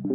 Hey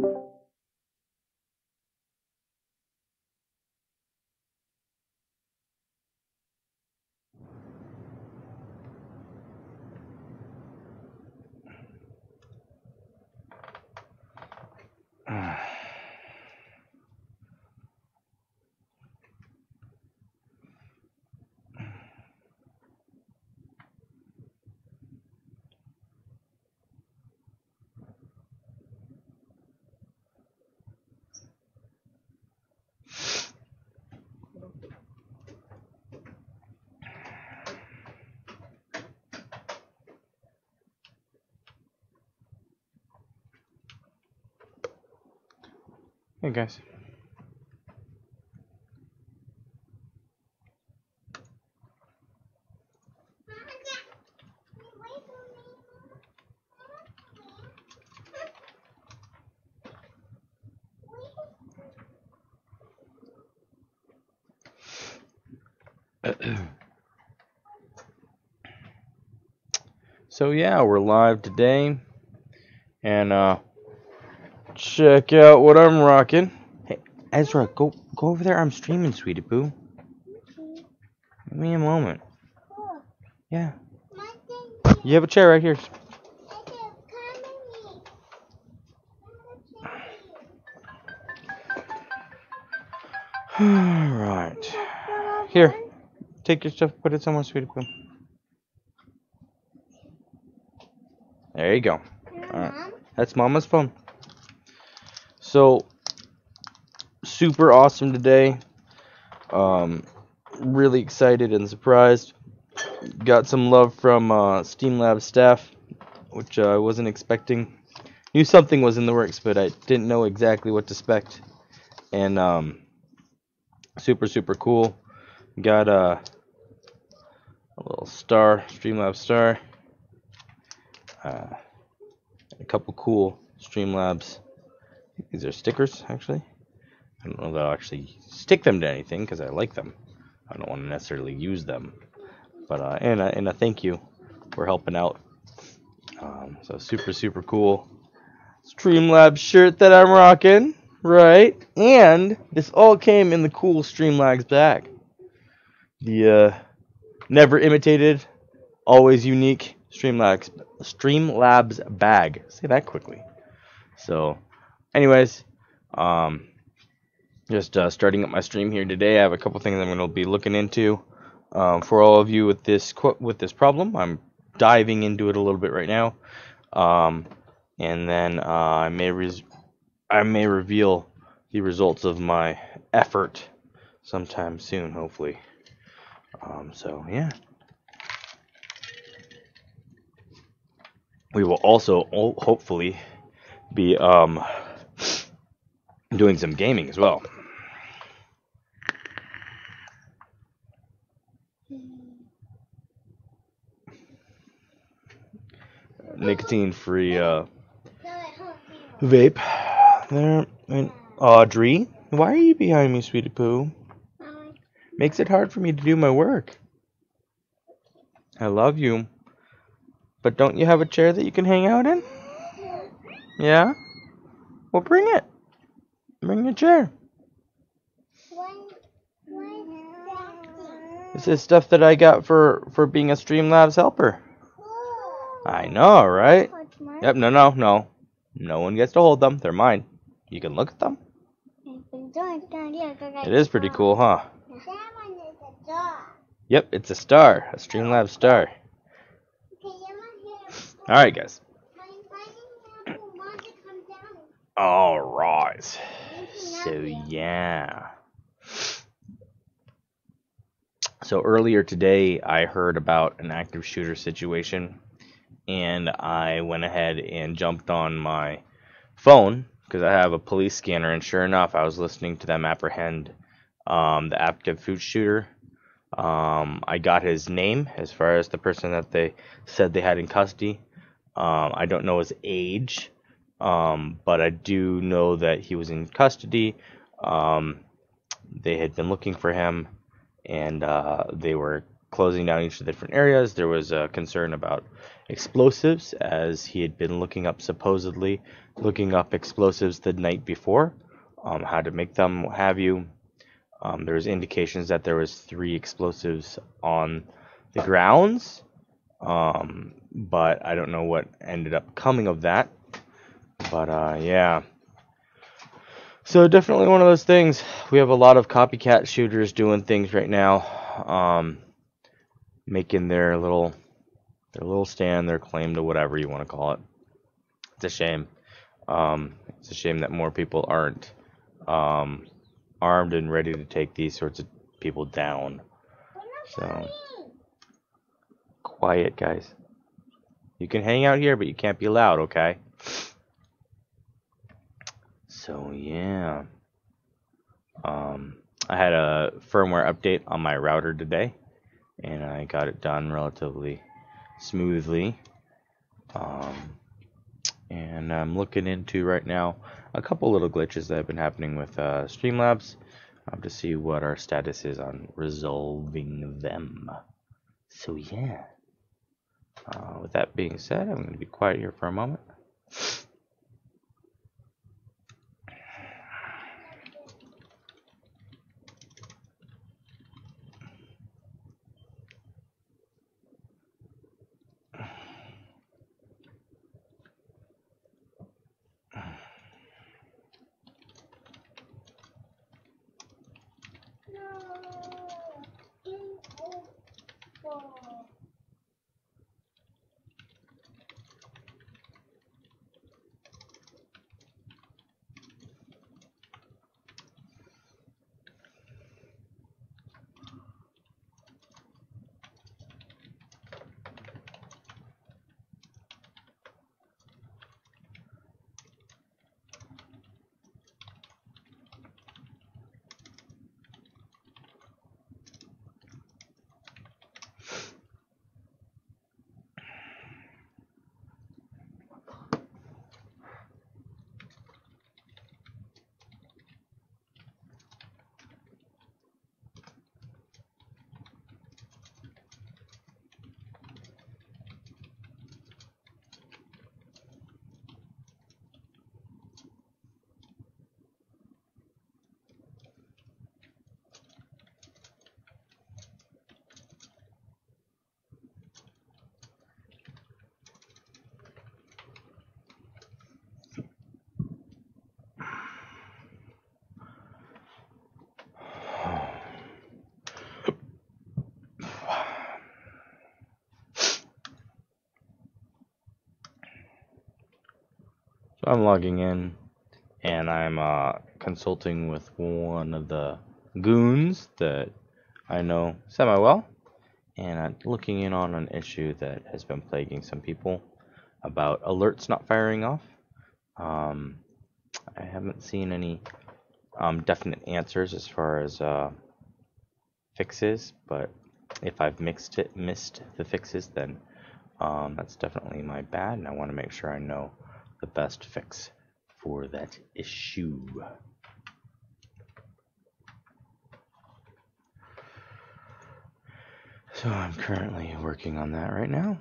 guys. So yeah, we're live today, and check out what I'm rocking. Hey, Ezra, go over there. I'm streaming, sweetie poo. Give me a moment. Yeah. You have a chair right here. Alright. Here. Take your stuff, put it somewhere, sweetie poo. There you go. Alright. That's Mama's phone. So, super awesome today. Really excited and surprised. Got some love from SLobs staff, which I wasn't expecting. Knew something was in the works, but I didn't know exactly what to expect. And super cool. Got a little star, SLobs star. A couple cool SLobs. These are stickers, actually. I don't know that I'll actually stick them to anything because I like them. I don't want to necessarily use them. But and a thank you for helping out. So super cool SLobs shirt that I'm rocking, right? And this all came in the cool SLobs bag. The never imitated, always unique SLobs bag. Say that quickly. So, anyways, just starting up my stream here today. I have a couple things I'm going to be looking into. For all of you with this problem, I'm diving into it a little bit right now, and then I may reveal the results of my effort sometime soon, hopefully. So yeah, we will also hopefully be doing some gaming as well. Nicotine-free vape. There. And Audrey, why are you behind me, sweetie poo? Makes it hard for me to do my work. I love you. But don't you have a chair that you can hang out in? Yeah? Well, bring it. Bring your chair. This is stuff that I got for being a SLobs helper. I know, right? Yep, no. No one gets to hold them. They're mine. You can look at them. It is pretty cool, huh? Yep, it's a star. A SLobs star. Alright, guys. Alright. So, yeah. So, earlier today, I heard about an active shooter situation. And I went ahead and jumped on my phone because I have a police scanner, and sure enough, I was listening to them apprehend the active food shooter. I got his name as far as the person that they said they had in custody. I don't know his age, but I do know that he was in custody. They had been looking for him, and they were closing down each of the different areas. There was a concern about explosives, as he had been supposedly looking up explosives the night before, how to make them, what have you. There was indications that there was 3 explosives on the grounds, but I don't know what ended up coming of that. But yeah. So definitely one of those things. We have a lot of copycat shooters doing things right now, making their little stand, their claim to whatever you want to call it. It's a shame. It's a shame that more people aren't armed and ready to take these sorts of people down. So quiet, guys. You can hang out here, but you can't be loud, okay? So yeah, I had a firmware update on my router today, and I got it done relatively smoothly. And I'm looking into right now a couple little glitches that have been happening with Streamlabs to see what our status is on resolving them. So yeah, with that being said, I'm going to be quiet here for a moment. So I'm logging in, and I'm consulting with one of the goons that I know semi-well, and I'm looking in on an issue that has been plaguing some people about alerts not firing off. I haven't seen any definite answers as far as fixes, but if I've missed the fixes, then that's definitely my bad, and I want to make sure I know the best fix for that issue. So I'm currently working on that right now.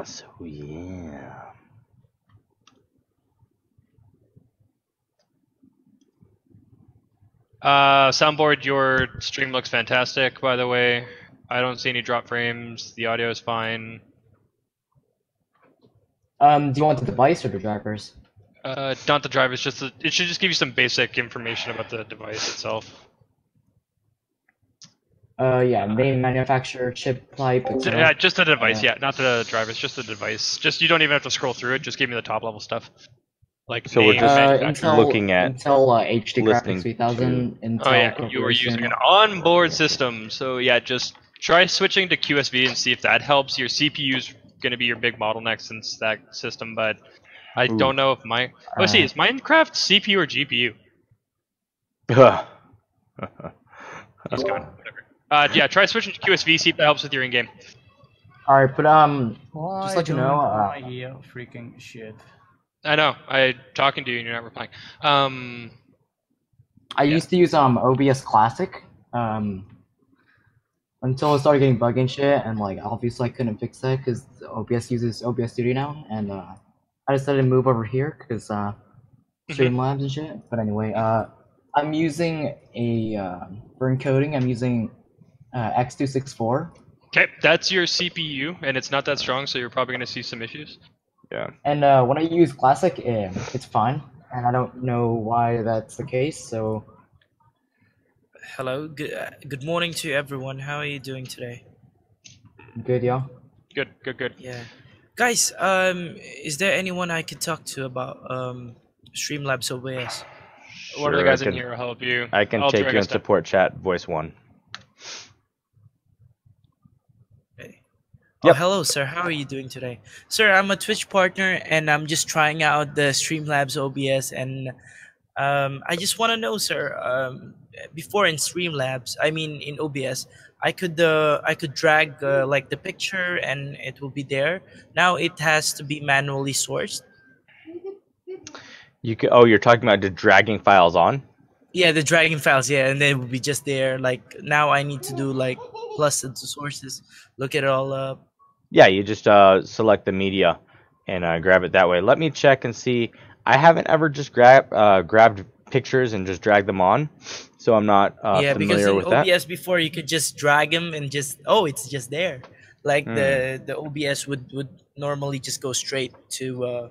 So yeah. Soundboard, your stream looks fantastic, by the way. I don't see any drop frames. The audio is fine. Do you want the device or the drivers? Not the drivers, just it should just give you some basic information about the device itself. Yeah, main manufacturer, chip type. Yeah, just the device. Yeah, not the drivers, just the device. Just you don't even have to scroll through it. Just give me the top level stuff. Like so we're just looking at Intel HD listening graphics 3000. to... Intel oh yeah, you were using an onboard system. So yeah, just Try switching to QSV and see if that helps. Your CPU's going to be your big bottleneck since that system, but I Ooh. don't know if my. Oh, see, is Minecraft CPU or GPU? He's gone. Whatever. Yeah, try switching to QSV. See if that helps with your in-game. All right, but Why just let you don't know. I hear freaking shit? I know. I'm talking to you and you're not replying. I used to use OBS Classic until it started getting buggy and shit, and like obviously I couldn't fix that because OBS uses OBS Studio now, and I decided to move over here because Streamlabs and shit. But anyway, I'm using for encoding. I'm using X264. Okay, that's your CPU, and it's not that strong, so you're probably going to see some issues. Yeah. And when I use Classic, it's fine, and I don't know why that's the case. So, Hello, good morning to everyone. How are you doing today? good, y'all. Good, good, good. Yeah, guys. Is there anyone I could talk to about Streamlabs OBS? One of the Sure, guys in here will help you. I can I'll take direct you in us down. support chat, voice 1. Okay. Yep. Oh, hello, sir. How are you doing today, sir? I'm a Twitch partner, and I'm just trying out the Streamlabs OBS, and I just want to know, sir. Before in Streamlabs, I mean in OBS, I could drag like the picture and it will be there. Now it has to be manually sourced. You can. Oh, you're talking about the dragging files on. Yeah, the dragging files. Yeah, and then it will be just there. Like now, I need to do like plus into sources, look it all up. Yeah, you just select the media and grab it that way. Let me check and see. I haven't ever just grabbed pictures and just dragged them on, so I'm not Yeah, because familiar in with OBS that. before you could just drag them and just it's just there. Like the OBS would normally just go straight to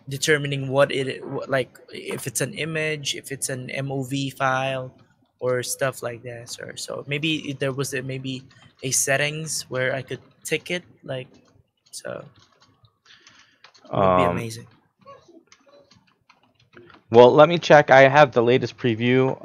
determining like if it's an image, if it's an MOV file, or stuff like that, sir. So maybe if there was maybe a settings where I could tick it, like so. It would be amazing. Well, let me check. I have the latest preview.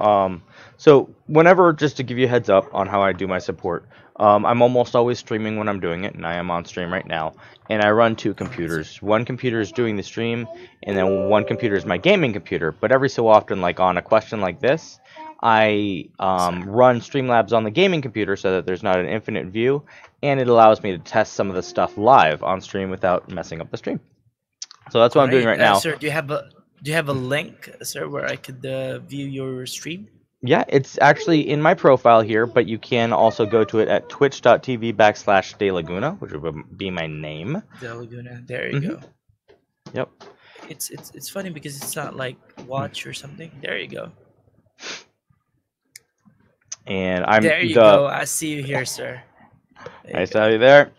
So whenever, just to give you a heads up on how I do my support, I'm almost always streaming when I'm doing it, and I am on stream right now. And I run 2 computers. One computer is doing the stream, and then one computer is my gaming computer. But every so often, like on a question like this, I run Streamlabs on the gaming computer so that there's not an infinite view, and it allows me to test some of the stuff live on stream without messing up the stream. So that's what I'm doing right now. Sir, do you have a link, sir, where I could view your stream? Yeah, it's actually in my profile here, but you can also go to it at twitch.tv/DeLaguna, which would be my name. De Laguna. There you go. Yep. It's funny because it's not like watch or something. There you go. And I'm there you go. I see you here, sir. I saw you there.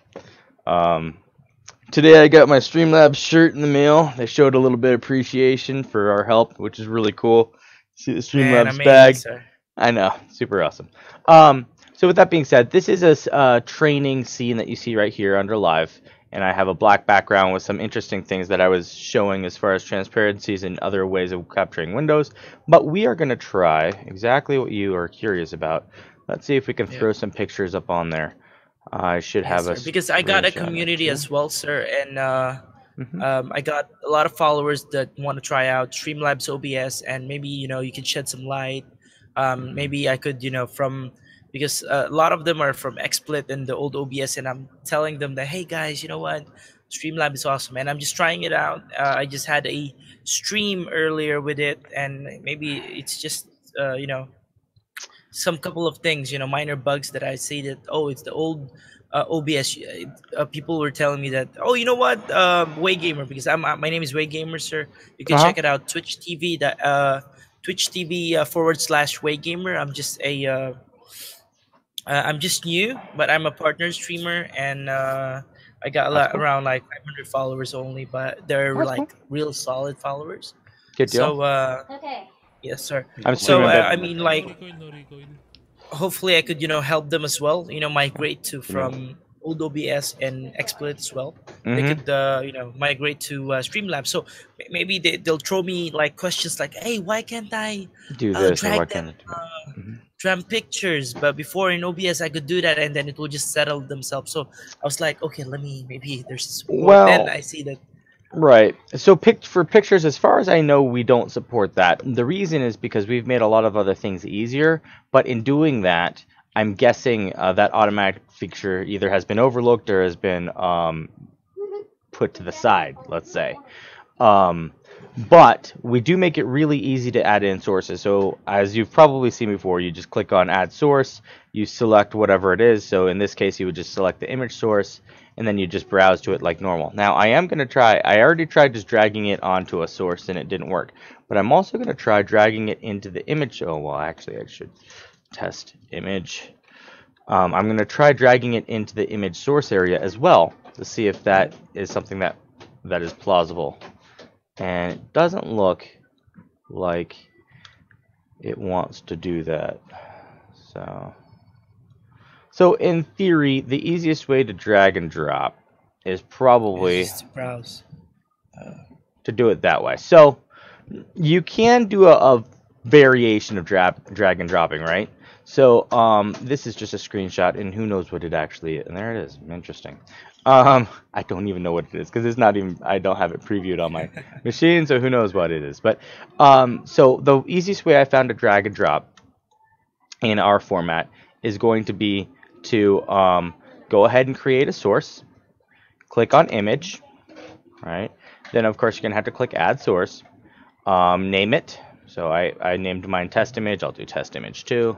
Today I got my Streamlabs shirt in the mail. They showed a little bit of appreciation for our help, which is really cool. See the Streamlabs bag. Sir. I know, super awesome. So with that being said, this is a training scene that you see right here under live, and I have a black background with some interesting things that I was showing as far as transparencies and other ways of capturing windows. But we are going to try exactly what you are curious about. Let's see if we can throw some pictures up on there. I should have sir, because I got a community as well, sir, and I got a lot of followers that want to try out Streamlabs OBS, and maybe you could shed some light. Maybe I could because a lot of them are from XSplit and the old OBS, and I'm telling them that, hey guys, you know what, Streamlab is awesome, and I'm just trying it out. I just had a stream earlier with it, and maybe it's just some couple of things, minor bugs that I see that it's the old OBS. People were telling me that, you know what, Waygamer, because my name is Waygamer, sir. You can check it out, Twitch TV. Twitch TV /Waygamer. I'm just new, but I'm a partner streamer, and I got around like 500 followers only, but they're like real solid followers. Good deal. So Okay. yes, sir. I'm So streaming. I mean, like, hopefully I could migrate from old OBS and XSplit as well. They could migrate to Streamlabs. So maybe they'll throw me like questions like, hey, why can't I do this or why drag can't them I do that? tram pictures, but before in OBS I could do that and then it will just settle themselves. So I was like, okay, let me, maybe there's support. Then Well, I see that. right. So for pictures, as far as I know, we don't support that. The reason is because we've made a lot of other things easier, but in doing that, I'm guessing that automatic feature either has been overlooked or has been put to the side, let's say. But we do make it really easy to add in sources. So as you've probably seen before, you just click on add source, you select whatever it is. So in this case, you would just select the image source, and then you just browse to it like normal. Now I am going to try, I already tried just dragging it onto a source and it didn't work. But I'm also going to try dragging it into the image. Oh, well, actually I should test image. I'm going to try dragging it into the image source area as well to see if that is something that is plausible. And it doesn't look like it wants to do that. So in theory, the easiest way to drag and drop is probably Just to browse. to do it that way. So you can do a variation of drag and dropping, right? So this is just a screenshot, and who knows what it actually is. And there it is. Interesting. I don't even know what it is because it's not even, I don't have it previewed on my machine, so who knows what it is. But so the easiest way I found to drag and drop in our format is going to be to go ahead and create a source, click on image, right? Then of course you're gonna have to click add source, name it. So I named mine test image. I'll do test image 2,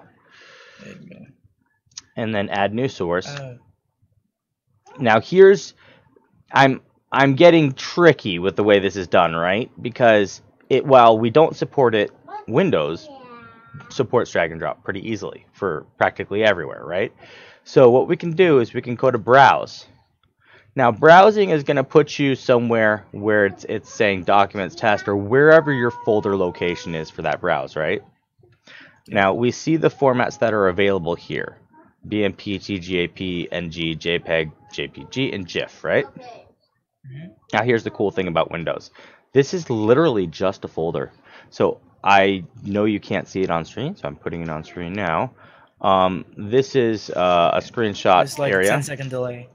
and then add new source. Now here's, I'm getting tricky with the way this is done, right? Because while we don't support it, Windows supports drag and drop pretty easily for practically everywhere, right? So what we can do is we can go to browse. Now browsing is going to put you somewhere where it's saying documents test or wherever your folder location is for that browse, right? Now we see the formats that are available here. BMP, TGAP, NG, JPEG, JPG, and GIF, right? Now here's the cool thing about Windows. This is literally just a folder. So I know you can't see it on screen, so I'm putting it on screen now. This is a screenshot It's like area. a 10-second delay.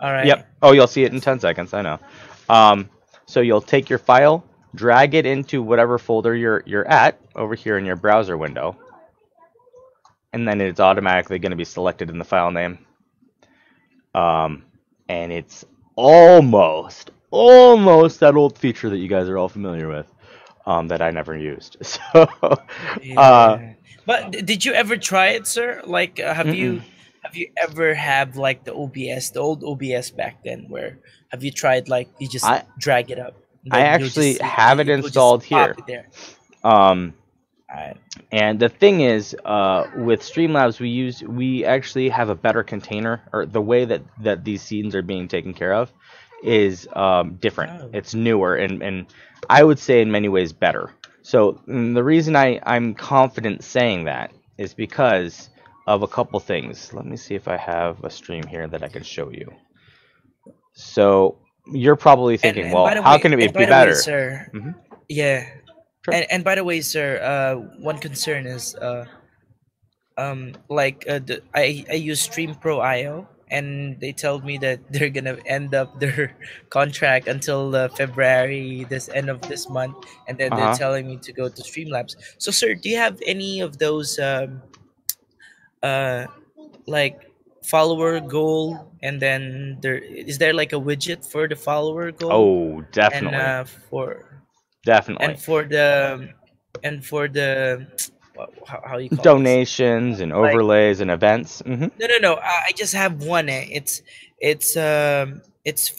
All right. Yep. Oh, you'll see it in 10 seconds. I know. So you'll take your file, drag it into whatever folder you're at over here in your browser window, and then it's automatically going to be selected in the file name. And it's almost that old feature that you guys are all familiar with, that I never used. So, But did you ever try it, sir? Like, have you ever have like the OBS, the old OBS back then, where have you tried like you just drag it up? I actually have it installed here. And the thing is, with Streamlabs, we actually have a better container, or the way that these scenes are being taken care of is different. Oh. It's newer, and I would say in many ways better. So the reason I'm confident saying that is because of a couple things. Let me see if I have a stream here that I can show you. So you're probably thinking, and well, how can it be better? Way, sir, yeah. Sure. And by the way, sir, one concern is I use Stream Pro IO, and they told me that they're gonna end up their contract until February, this end of this month, and then they're telling me to go to Streamlabs. So, sir, do you have any of those like follower goal, and then is there like a widget for the follower goal? Oh, definitely. And definitely. And for the how you call donations this? And overlays, like, and events. No. I just have one. It's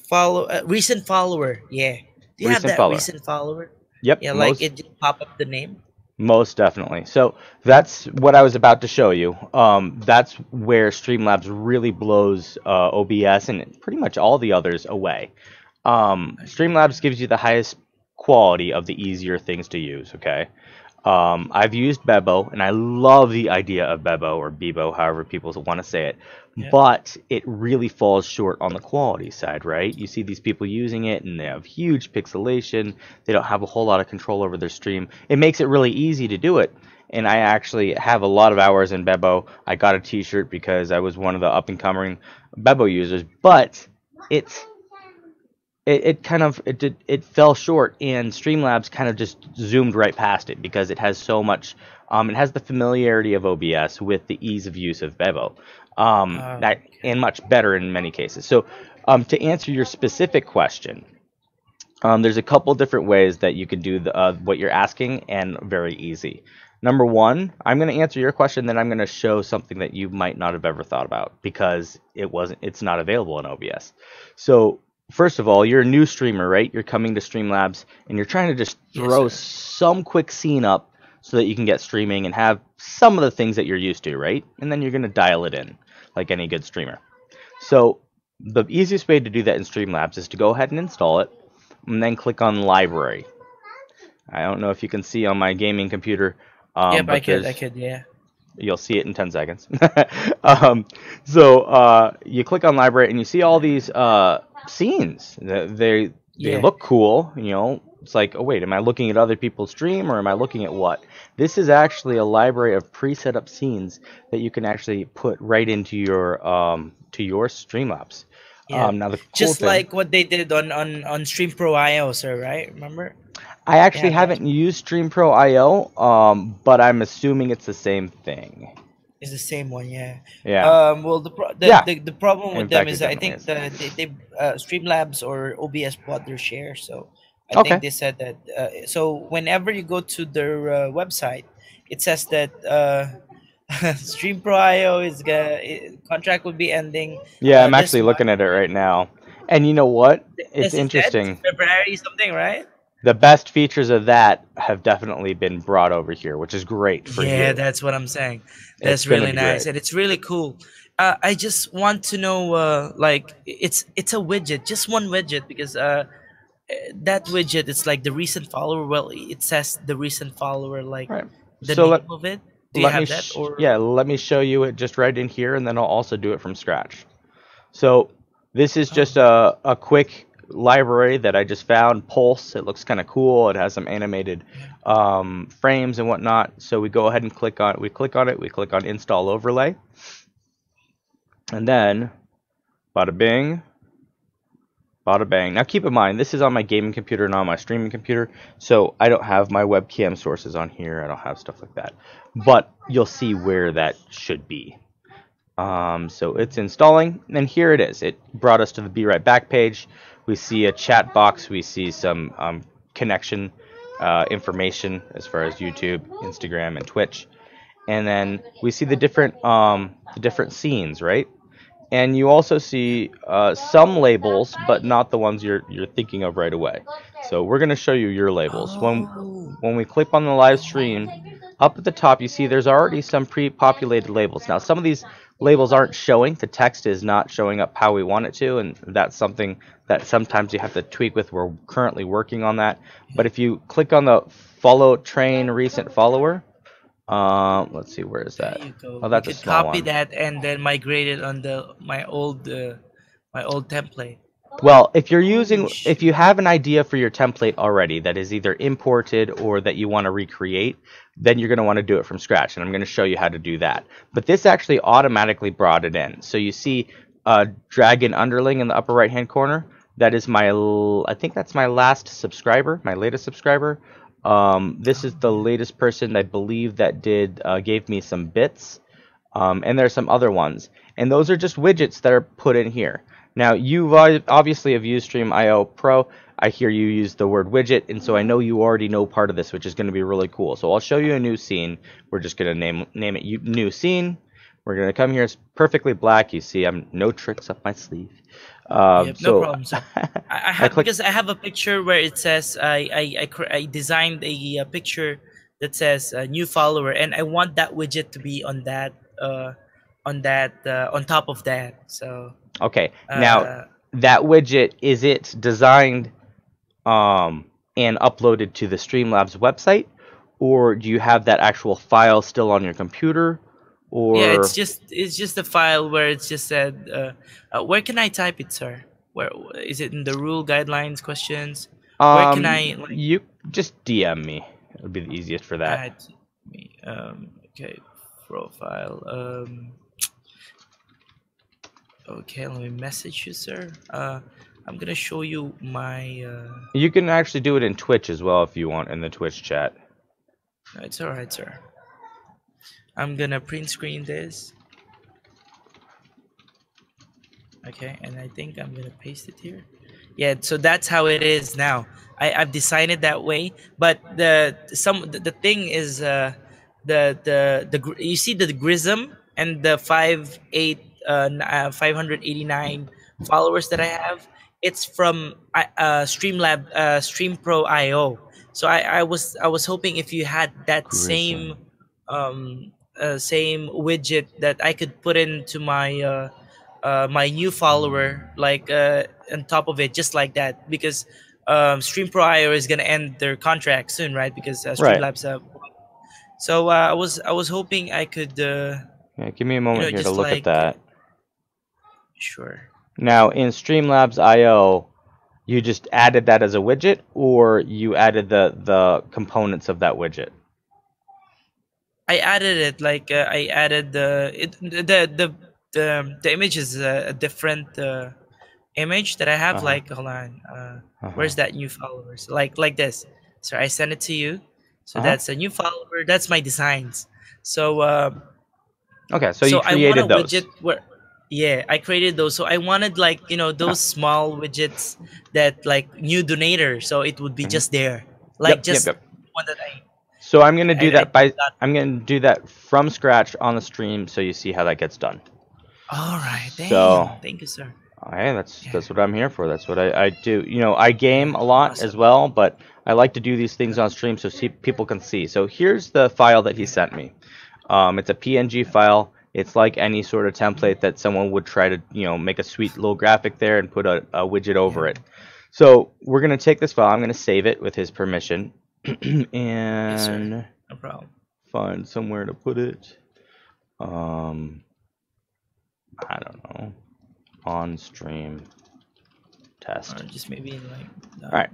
follow recent follower. Yeah. Do you have that recent follower? Yep. Yeah, like it just pop up the name. Most definitely. So that's what I was about to show you. That's where Streamlabs really blows OBS and pretty much all the others away. Streamlabs gives you the highest quality of the easier things to use. Okay. I've used Bebo, and I love the idea of Bebo or Bebo, however people want to say it. Yeah. But it really falls short on the quality side, right? You see these people using it, and they have huge pixelation. They don't have a whole lot of control over their stream. It makes it really easy to do it. And I actually have a lot of hours in Bebo. I got a T-shirt because I was one of the up-and-coming Bebo users, but it fell short, and Streamlabs kind of just zoomed right past it because it has so much. It has the familiarity of OBS with the ease of use of Bebo, and much better in many cases. So, to answer your specific question, there's a couple different ways that you can do what you're asking, and very easy. Number one, I'm going to answer your question, then I'm going to show something that you might not have ever thought about because it's not available in OBS. So first of all, you're a new streamer, right? You're coming to Streamlabs, and you're trying to just throw some quick scene up so that you can get streaming and have some of the things that you're used to, right? And then you're going to dial it in like any good streamer. So the easiest way to do that in Streamlabs is to go ahead and install it, and then click on Library. I don't know if you can see on my gaming computer. Yep, I could, yeah. You'll see it in 10 seconds. You click on Library, and you see all these scenes. They look cool. You know, it's like, oh wait, am I looking at other people's stream, or am I looking at what? This is actually a library of pre-set up scenes that you can actually put right into your Streamlabs. Yeah. Now the cool just thing, like what they did on Stream Pro IO, sir, right? Remember? I actually haven't used Stream Pro IO, but I'm assuming it's the same thing. It's the same one, yeah. Yeah. Well, the problem with In them fact, is it I think definitely Streamlabs or OBS bought their share, so I think they said that. So whenever you go to their website, it says that Stream Pro IO contract will be ending. Yeah, I'm actually looking at it right now, and you know what? It's interesting. February something, right? The best features of that have definitely been brought over here, which is great for you. Yeah, that's what I'm saying. That's really nice, and it's really cool. I just want to know, like, it's a widget, just one widget, because that widget, it's like the recent follower. Well, it says the recent follower, like the name of it. Do you have that? Yeah, let me show you it just right in here, and then I'll also do it from scratch. So this is just a quick library that I just found, Pulse. It looks kind of cool. It has some animated frames and whatnot. So we go ahead and click on it. We click on Install Overlay, and then bada bing, bada bang. Now keep in mind, this is on my gaming computer, not on my streaming computer, so I don't have my webcam sources on here. I don't have stuff like that, but you'll see where that should be. So it's installing, and here it is. It brought us to the Be Right Back page. We see a chat box. We see some connection information as far as YouTube, Instagram, and Twitch, and then we see the different scenes, right? And you also see some labels, but not the ones you're thinking of right away. So we're going to show you your labels. When we click on the live stream, up at the top you see there's already some pre-populated labels. Now some of these labels aren't showing. The text is not showing up how we want it to, and that's something that sometimes you have to tweak with. We're currently working on that. But if you click on the follow train recent follower, let's see, where is that? There you go. Oh, that's you a could small copy one. that and then migrate it on my old template. Well, if you have an idea for your template already that is either imported or that you want to recreate, then you're going to want to do it from scratch, and I'm going to show you how to do that. But this actually automatically brought it in. So you see Dragon Underling in the upper right hand corner. That is I think that's my last subscriber, my latest subscriber. This is the latest person I believe that gave me some bits, and there's some other ones, and those are just widgets that are put in here. Now you obviously have used Stream.io Pro. I hear you use the word widget, and so I know you already know part of this, which is going to be really cool. So I'll show you a new scene. We're just going to name it new scene. We're going to come here. It's perfectly black. You see, I'm no tricks up my sleeve. No problem, sir. I have because I have a picture where it says I designed a picture that says new follower, and I want that widget to be on top of that. So okay, now that widget, is it designed and uploaded to the Streamlabs website, or do you have that actual file still on your computer? Or Yeah, it's just a file where it's just said. Where can I type it, sir? Where is it in the rule guidelines questions? Where can I like you just DM me. It would be the easiest for that. add me? Okay, profile. Okay, let me message you, sir. I'm gonna show you my. You can actually do it in Twitch as well if you want, in the Twitch chat. No, it's alright, sir. I'm gonna print screen this. Okay, and I think I'm gonna paste it here. Yeah, so that's how it is now. I've designed it that way, but the thing is you see the Grism and the 589 followers that I have. It's from Streamlab Stream Pro IO. So I was hoping if you had that same same widget that I could put into my new follower like on top of it, just like that, because Stream Pro IO is gonna end their contract soon, right? Because Right. Streamlabs so I was hoping I could Yeah, give me a moment here to just look at like that. sure. Now, in Streamlabs IO, you just added that as a widget, or you added the components of that widget? I added it like I added the image is a different image that I have. Uh-huh. Like hold on, where's that new followers? Like this. So I sent it to you. So Uh-huh. that's a new follower. That's my designs. So Okay, so you I want a created those. widget where yeah, I created those. So I wanted like those small widgets that like new donator. So it would be just there, like just Yep. one that I So I'm gonna do that got. I'm gonna do that from scratch on the stream, so you see how that gets done. All right, So- thank you, sir. Okay, that's what I'm here for. That's what I do. I game a lot as well, but I like to do these things on stream so people can see. So here's the file that he sent me. It's a PNG file. It's like any sort of template that someone would try to make a sweet little graphic there and put a widget over it. So we're gonna take this file. I'm gonna save it with his permission, and Yes, sir. No problem. find somewhere to put it. I don't know. On stream test. Or just maybe like. All right.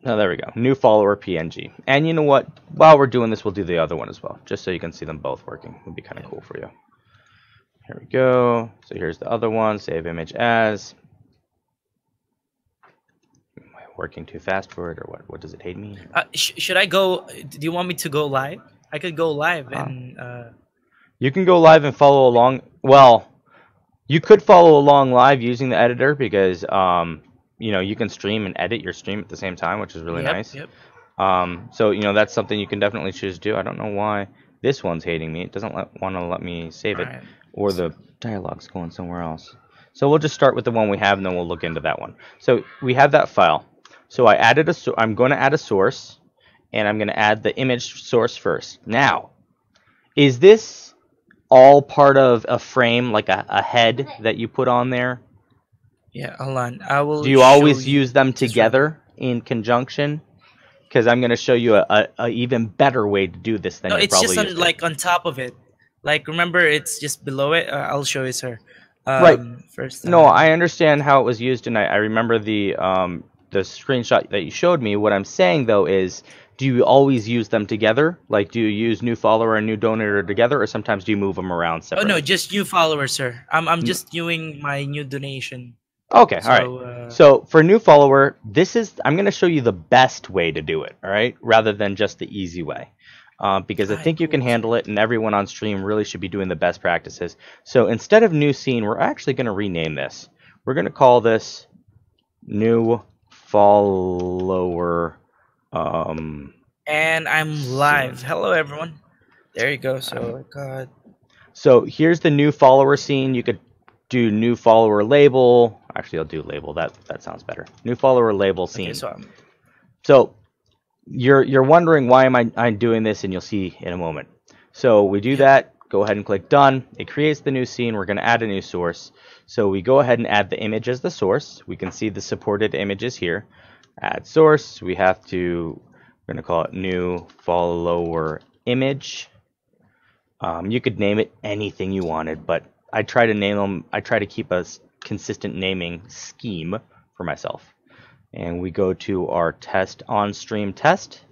Oh, there we go. New follower PNG. And you know what? While we're doing this, we'll do the other one as well, just so you can see them both working. It would be kind of cool for you. Here we go. So here's the other one. Save image as. Am I working too fast for it, or what? What does it hate me? Should I go? Do you want me to go live? I could go live and. You can go live and follow along. Well, you could follow along live using the editor because you can stream and edit your stream at the same time, which is really nice. Yep. So that's something you can definitely choose to do. I don't know why this one's hating me. It doesn't want to let me save it, Alright. or the dialogue's going somewhere else. So we'll just start with the one we have, and then we'll look into that one. So we have that file. So I'm going to add a source, and I'm going to add the image source first. Now, is this all part of a frame, like a head that you put on there? Yeah, hold on. I will. Do you always use them together in conjunction? Because I'm going to show you a even better way to do this than No, you're it's probably just used to. like on top of it. Like remember, it's just below it. I'll show you, sir. Right. First. No, I understand how it was used, and I remember the screenshot that you showed me. What I'm saying though is, do you always use them together? Like, do you use new follower and new donor together, or sometimes do you move them around Oh separately? no, just new followers, sir. I'm just doing my new donation. Okay, So, all right. So for new follower, I'm going to show you the best way to do it, all right, rather than just the easy way, because I think you can handle it, and everyone on stream really should be doing the best practices. So instead of new scene, we're actually going to rename this. We're going to call this new follower. And I'm live. Hello, everyone. There you go. So God. So here's the new follower scene. You could do new follower label. Actually, I'll do label. That sounds better. New follower label scene. Okay, So you're wondering why am I doing this, and you'll see in a moment. So we do that. Go ahead and click done. It creates the new scene. We're going to add a new source. So we go ahead and add the image as the source. We can see the supported images here. Add source. We have to We're going to call it new follower image. You could name it anything you wanted, but I try to name them. I try to keep a consistent naming scheme for myself. And we go to our test on stream test,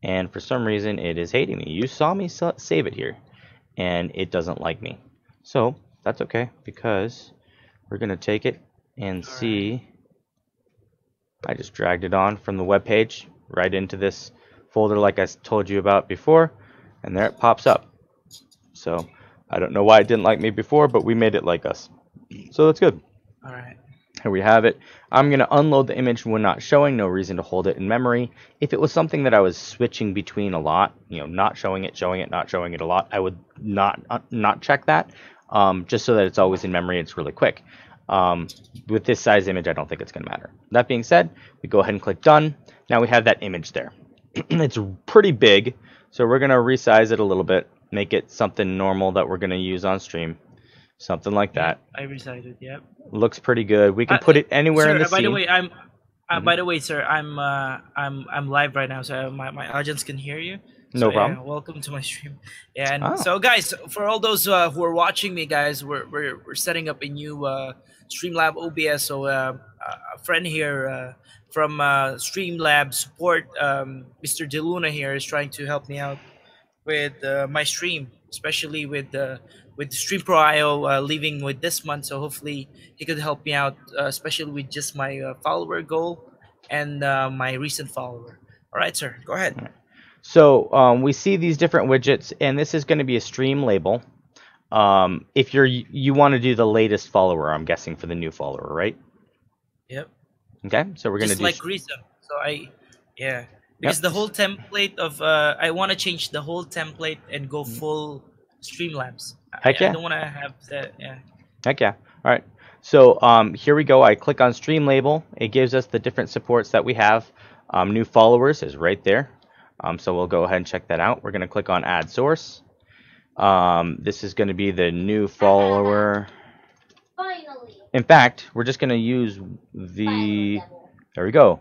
and for some reason it is hating me. You saw me save it here, and it doesn't like me. So that's okay, because we're going to take it and see. I just dragged it on from the web page right into this folder like I told you about before, and there it pops up. So I don't know why it didn't like me before, but we made it like us. So that's good. All right. Here we have it. I'm going to unload the image when not showing. No reason to hold it in memory. If it was something that I was switching between a lot, not showing it, not showing it a lot, I would not check that, just so that it's always in memory. It's really quick. With this size image, I don't think it's going to matter. That being said, we go ahead and click done. Now we have that image there. It's pretty big, so we're going to resize it a little bit, make it something normal that we're going to use on stream. Something like that. I resized it. Yep. Looks pretty good. We can put it anywhere sir, in the by scene. the way, by the way, sir, I'm live right now, so my audience can hear you. So, No problem. Welcome to my stream. And so, guys, for all those who are watching me, guys, we're setting up a new Streamlab OBS. So a friend here from Streamlab support, Mr. DeLuna here, is trying to help me out with my stream, especially with Stream Pro IO leaving with this month. So hopefully he could help me out, especially with just my follower goal and my recent follower. All right, sir, go ahead. So we see these different widgets, and this is going to be a stream label. If you want to do the latest follower, I'm guessing, for the new follower, right? Yep. Okay, so we're going to just do like Risa. So because the whole template of I want to change the whole template and go full Streamlabs. Heck yeah. I don't want to have that. Yeah. Heck yeah. All right. So here we go. I click on stream label. It gives us the different supports that we have. New followers is right there. So we'll go ahead and check that out. We're going to click on add source. This is going to be the new follower. Finally. In fact, we're just going to use there we go,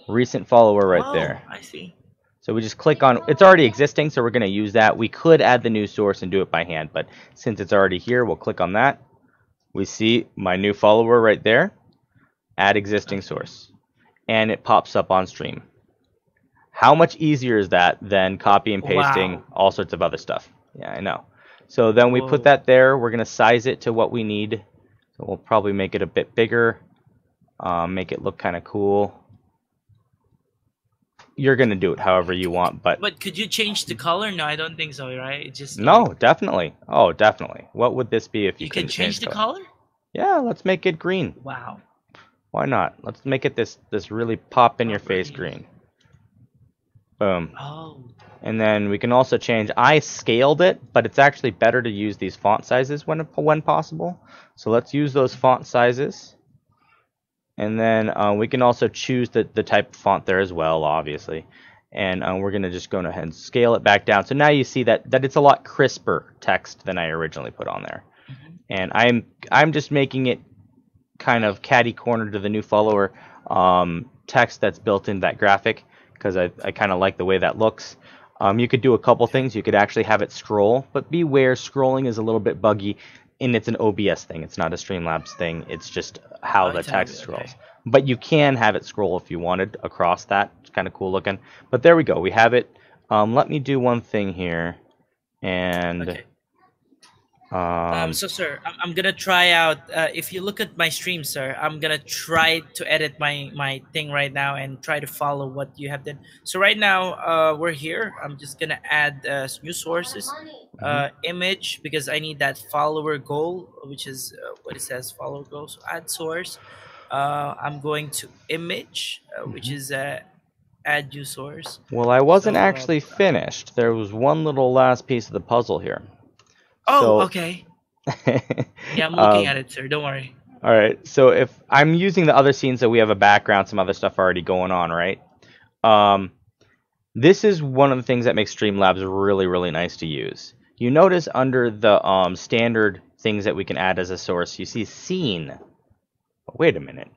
recent follower right there. I see. So we just click on, it's already existing, so we're going to use that. We could add the new source and do it by hand, but since it's already here, we'll click on that. We see my new follower right there. Add existing source. And it pops up on stream. How much easier is that than copy and pasting all sorts of other stuff? Yeah, I know. So then we put that there. We're going to size it to what we need. So we'll probably make it a bit bigger. Make it look kind of cool. You're going to do it however you want, but could you change the color? No, I don't think so, right? It just no, definitely. Oh, definitely. What would this be if you can change the color? Yeah, let's make it green. Wow. Why not? Let's make it this really pop in your face green. Boom. Oh. And then we can also change. I scaled it, but it's actually better to use these font sizes when possible. So let's use those font sizes. And then we can also choose the type of font there as well, obviously. And we're going to just go ahead and scale it back down. So now you see that it's a lot crisper text than I originally put on there. And I'm just making it kind of catty corner to the new follower text that's built in that graphic, because I kind of like the way that looks. You could do a couple things. You could actually have it scroll, but beware, scrolling is a little bit buggy. And it's an OBS thing. It's not a Streamlabs thing. It's just how the text scrolls. But you can have it scroll if you wanted across that. It's kind of cool looking. But there we go. We have it. Let me do one thing here. And so sir, I'm gonna try out. If you look at my stream, sir, I'm gonna try to edit my thing right now and try to follow what you have done. So right now, we're here. I'm just gonna add new sources, image, because I need that follower goal, which is what it says, follower goal. So add source. I'm going to image, which is add new source. Well, I wasn't actually finished. There was one little last piece of the puzzle here. Oh, so, okay. Yeah, I'm looking at it, sir. Don't worry. All right. So if I'm using the other scenes, that we have a background, some other stuff already going on, right? This is one of the things that makes Streamlabs really, really nice to use. You notice under the standard things that we can add as a source, you see scene. Oh, wait a minute.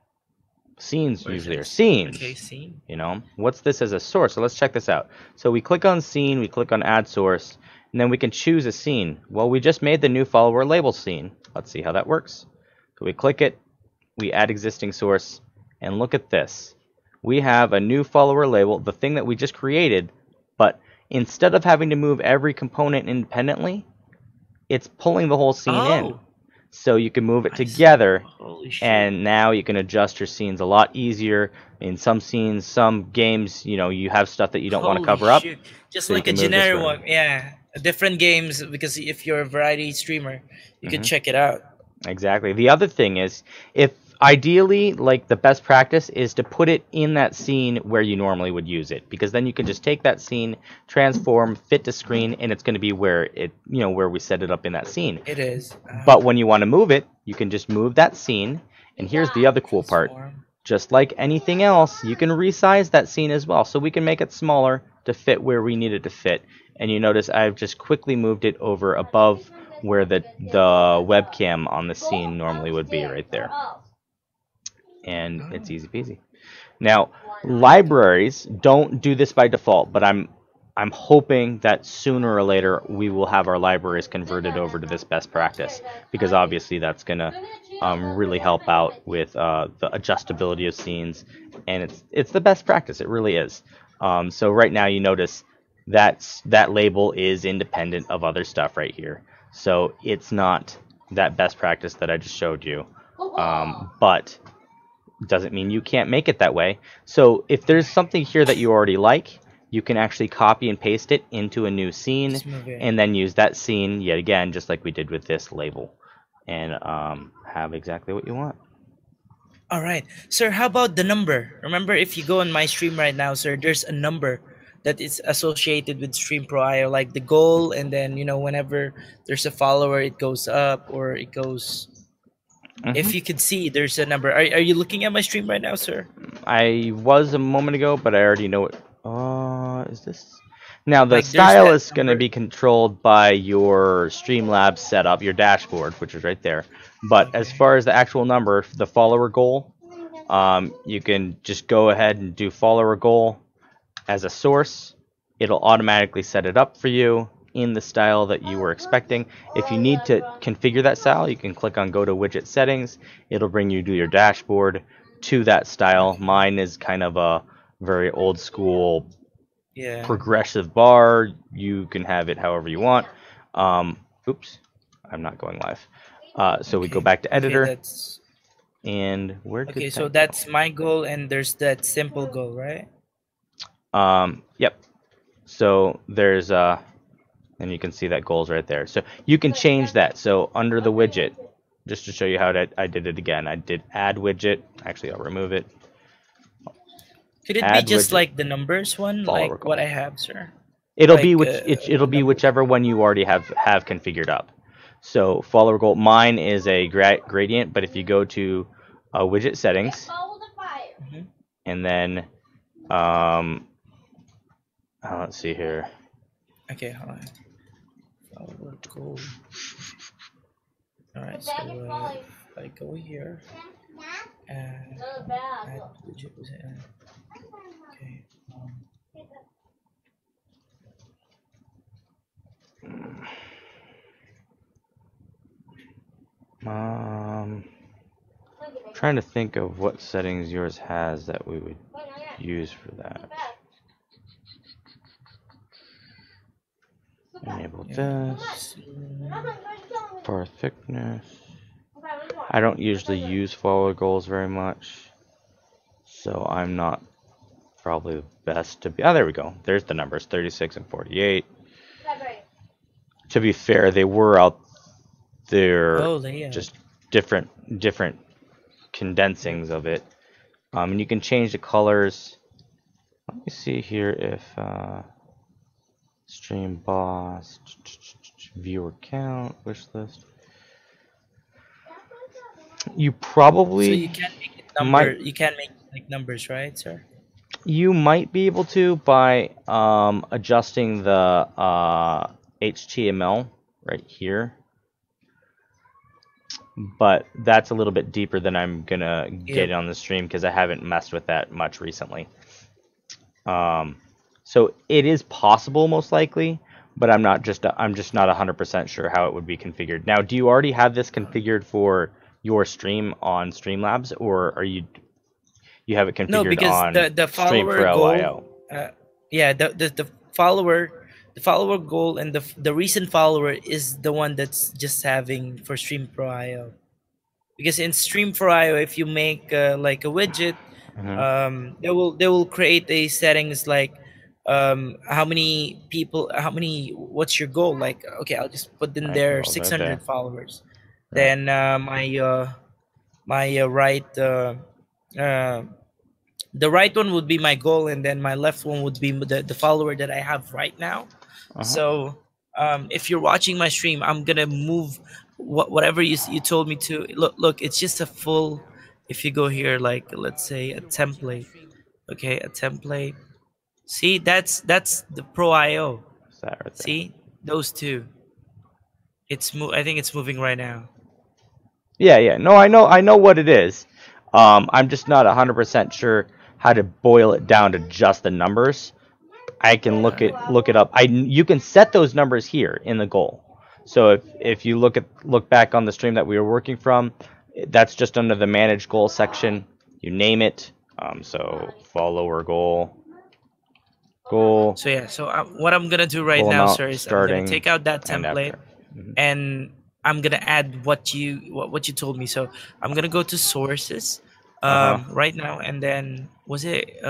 Scenes Where's usually are this? scenes. Okay, scene. You know, what's this as a source? So let's check this out. So we click on scene, we click on add source, and then we can choose a scene. Well, we just made the new follower label scene. Let's see how that works. So we click it, we add existing source, and look at this. We have a new follower label, the thing that we just created, but instead of having to move every component independently, it's pulling the whole scene in. Oh, So you can move it I see. together, Holy shit. and now you can adjust your scenes a lot easier. In some scenes, some games, you know, you have stuff that you don't want to Holy cover up. shit. Just so you like a can move this generic around. one, yeah. Different games, because if you're a variety streamer, you can Mhm. check it out. Exactly. The other thing is, if ideally, like the best practice is to put it in that scene where you normally would use it, because then you can just take that scene, transform, fit to screen, and it's going to be where it, you know, where we set it up in that scene. It is. But when you want to move it, you can just move that scene. And here's the other cool part. Transform. Just like anything else, you can resize that scene as well. So we can make it smaller to fit where we need it to fit. And you notice I've just quickly moved it over above where the webcam on the scene normally would be, right there. And it's easy peasy. Now, libraries don't do this by default, but I'm hoping that sooner or later we will have our libraries converted over to this best practice, because obviously that's gonna really help out with the adjustability of scenes, and it's the best practice. It really is. So right now you notice that label is independent of other stuff right here, so it's not that best practice that I just showed you, but doesn't mean you can't make it that way. So if there's something here that you already like, you can actually copy and paste it into a new scene, Just move it. and then use that scene yet again, just like we did with this label, and have exactly what you want. All right, sir. How about the number? Remember, if you go on my stream right now, sir, there's a number that is associated with Stream Pro IO, like the goal, and then whenever there's a follower, it goes up or it goes. If you could see, there's a number. Are you looking at my stream right now, sir? I was a moment ago, but I already know it. Is this? Now the Like, there's style that is going to number. be controlled by your Streamlabs setup, your dashboard, which is right there. But as far as the actual number, the follower goal, you can just go ahead and do follower goal as a source. It'll automatically set it up for you in the style that you were expecting. If you need to configure that style, you can click on go to widget settings. It'll bring you to your dashboard to that style. Mine is kind of a very old school Yeah. progressive bar. You can have it however you want. Oops, I'm not going live. So we go back to editor, That's and where did okay. that So go? that's my goal, and there's that simple goal, right? Yep. So there's and you can see that goal's right there. So you can change that. So under the widget, just to show you how I did it again, I did add widget. Actually, I'll remove it. Could it Add be just widget. like the numbers one, Follower like what goal. I have, sir? It'll Like, be it'll be whichever one you already have configured up. So follower goal, mine is a gradient, but if you go to widget settings, and then let's see here. Okay, hold on. Follower goal. All right, so if I go here and add widget, was it? Okay. Trying to think of what settings yours has that we would use for that. Enable this. Bar thickness. I don't usually use follower goals very much, so I'm not probably the best to be. Oh, there we go. There's the numbers, 36 and 48. To be fair, they were out there, just different condensings of it. And you can change the colors. Let me see here if stream boss, viewer count, wish list. You probably So you can't make it number. You can't make like numbers, right, sir? You might be able to by adjusting the HTML right here. but that's a little bit deeper than I'm gonna get Yep. on the stream because I haven't messed with that much recently. So it is possible, most likely, but I'm just not 100% sure how it would be configured. Now, do you already have this configured for your stream on Streamlabs, or are you have it No, configured because on the Stream for follower goal, LIO? yeah, the follower goal and the recent follower is the one that's just having for Stream Pro IO. Because in Stream for IO, if you make like a widget, they will create a settings like how many people, what's your goal? Like, okay, I'll just put in Right, there well, right there. 600 followers. Right. Then my right uh, the right one would be my goal, and then my left one would be the follower that I have right now. So if you're watching my stream, I'm gonna move whatever you told me to. Look, it's just a full. If you go here, like let's say a template, okay, a template. See, that's the Pro IO. Is that right there? See those two. I think it's moving right now. Yeah. No, I know what it is. I'm just not 100% sure how to boil it down to just the numbers. I can look it up. You can set those numbers here in the goal. So if you look back on the stream that we were working from, that's just under the manage goal section. You name it. So follower goal. So yeah, so what I'm gonna do right Goal now, amount sir, is I'm starting gonna take out that and template after. and I'm gonna add what you told me. So I'm gonna go to sources right now, and then was it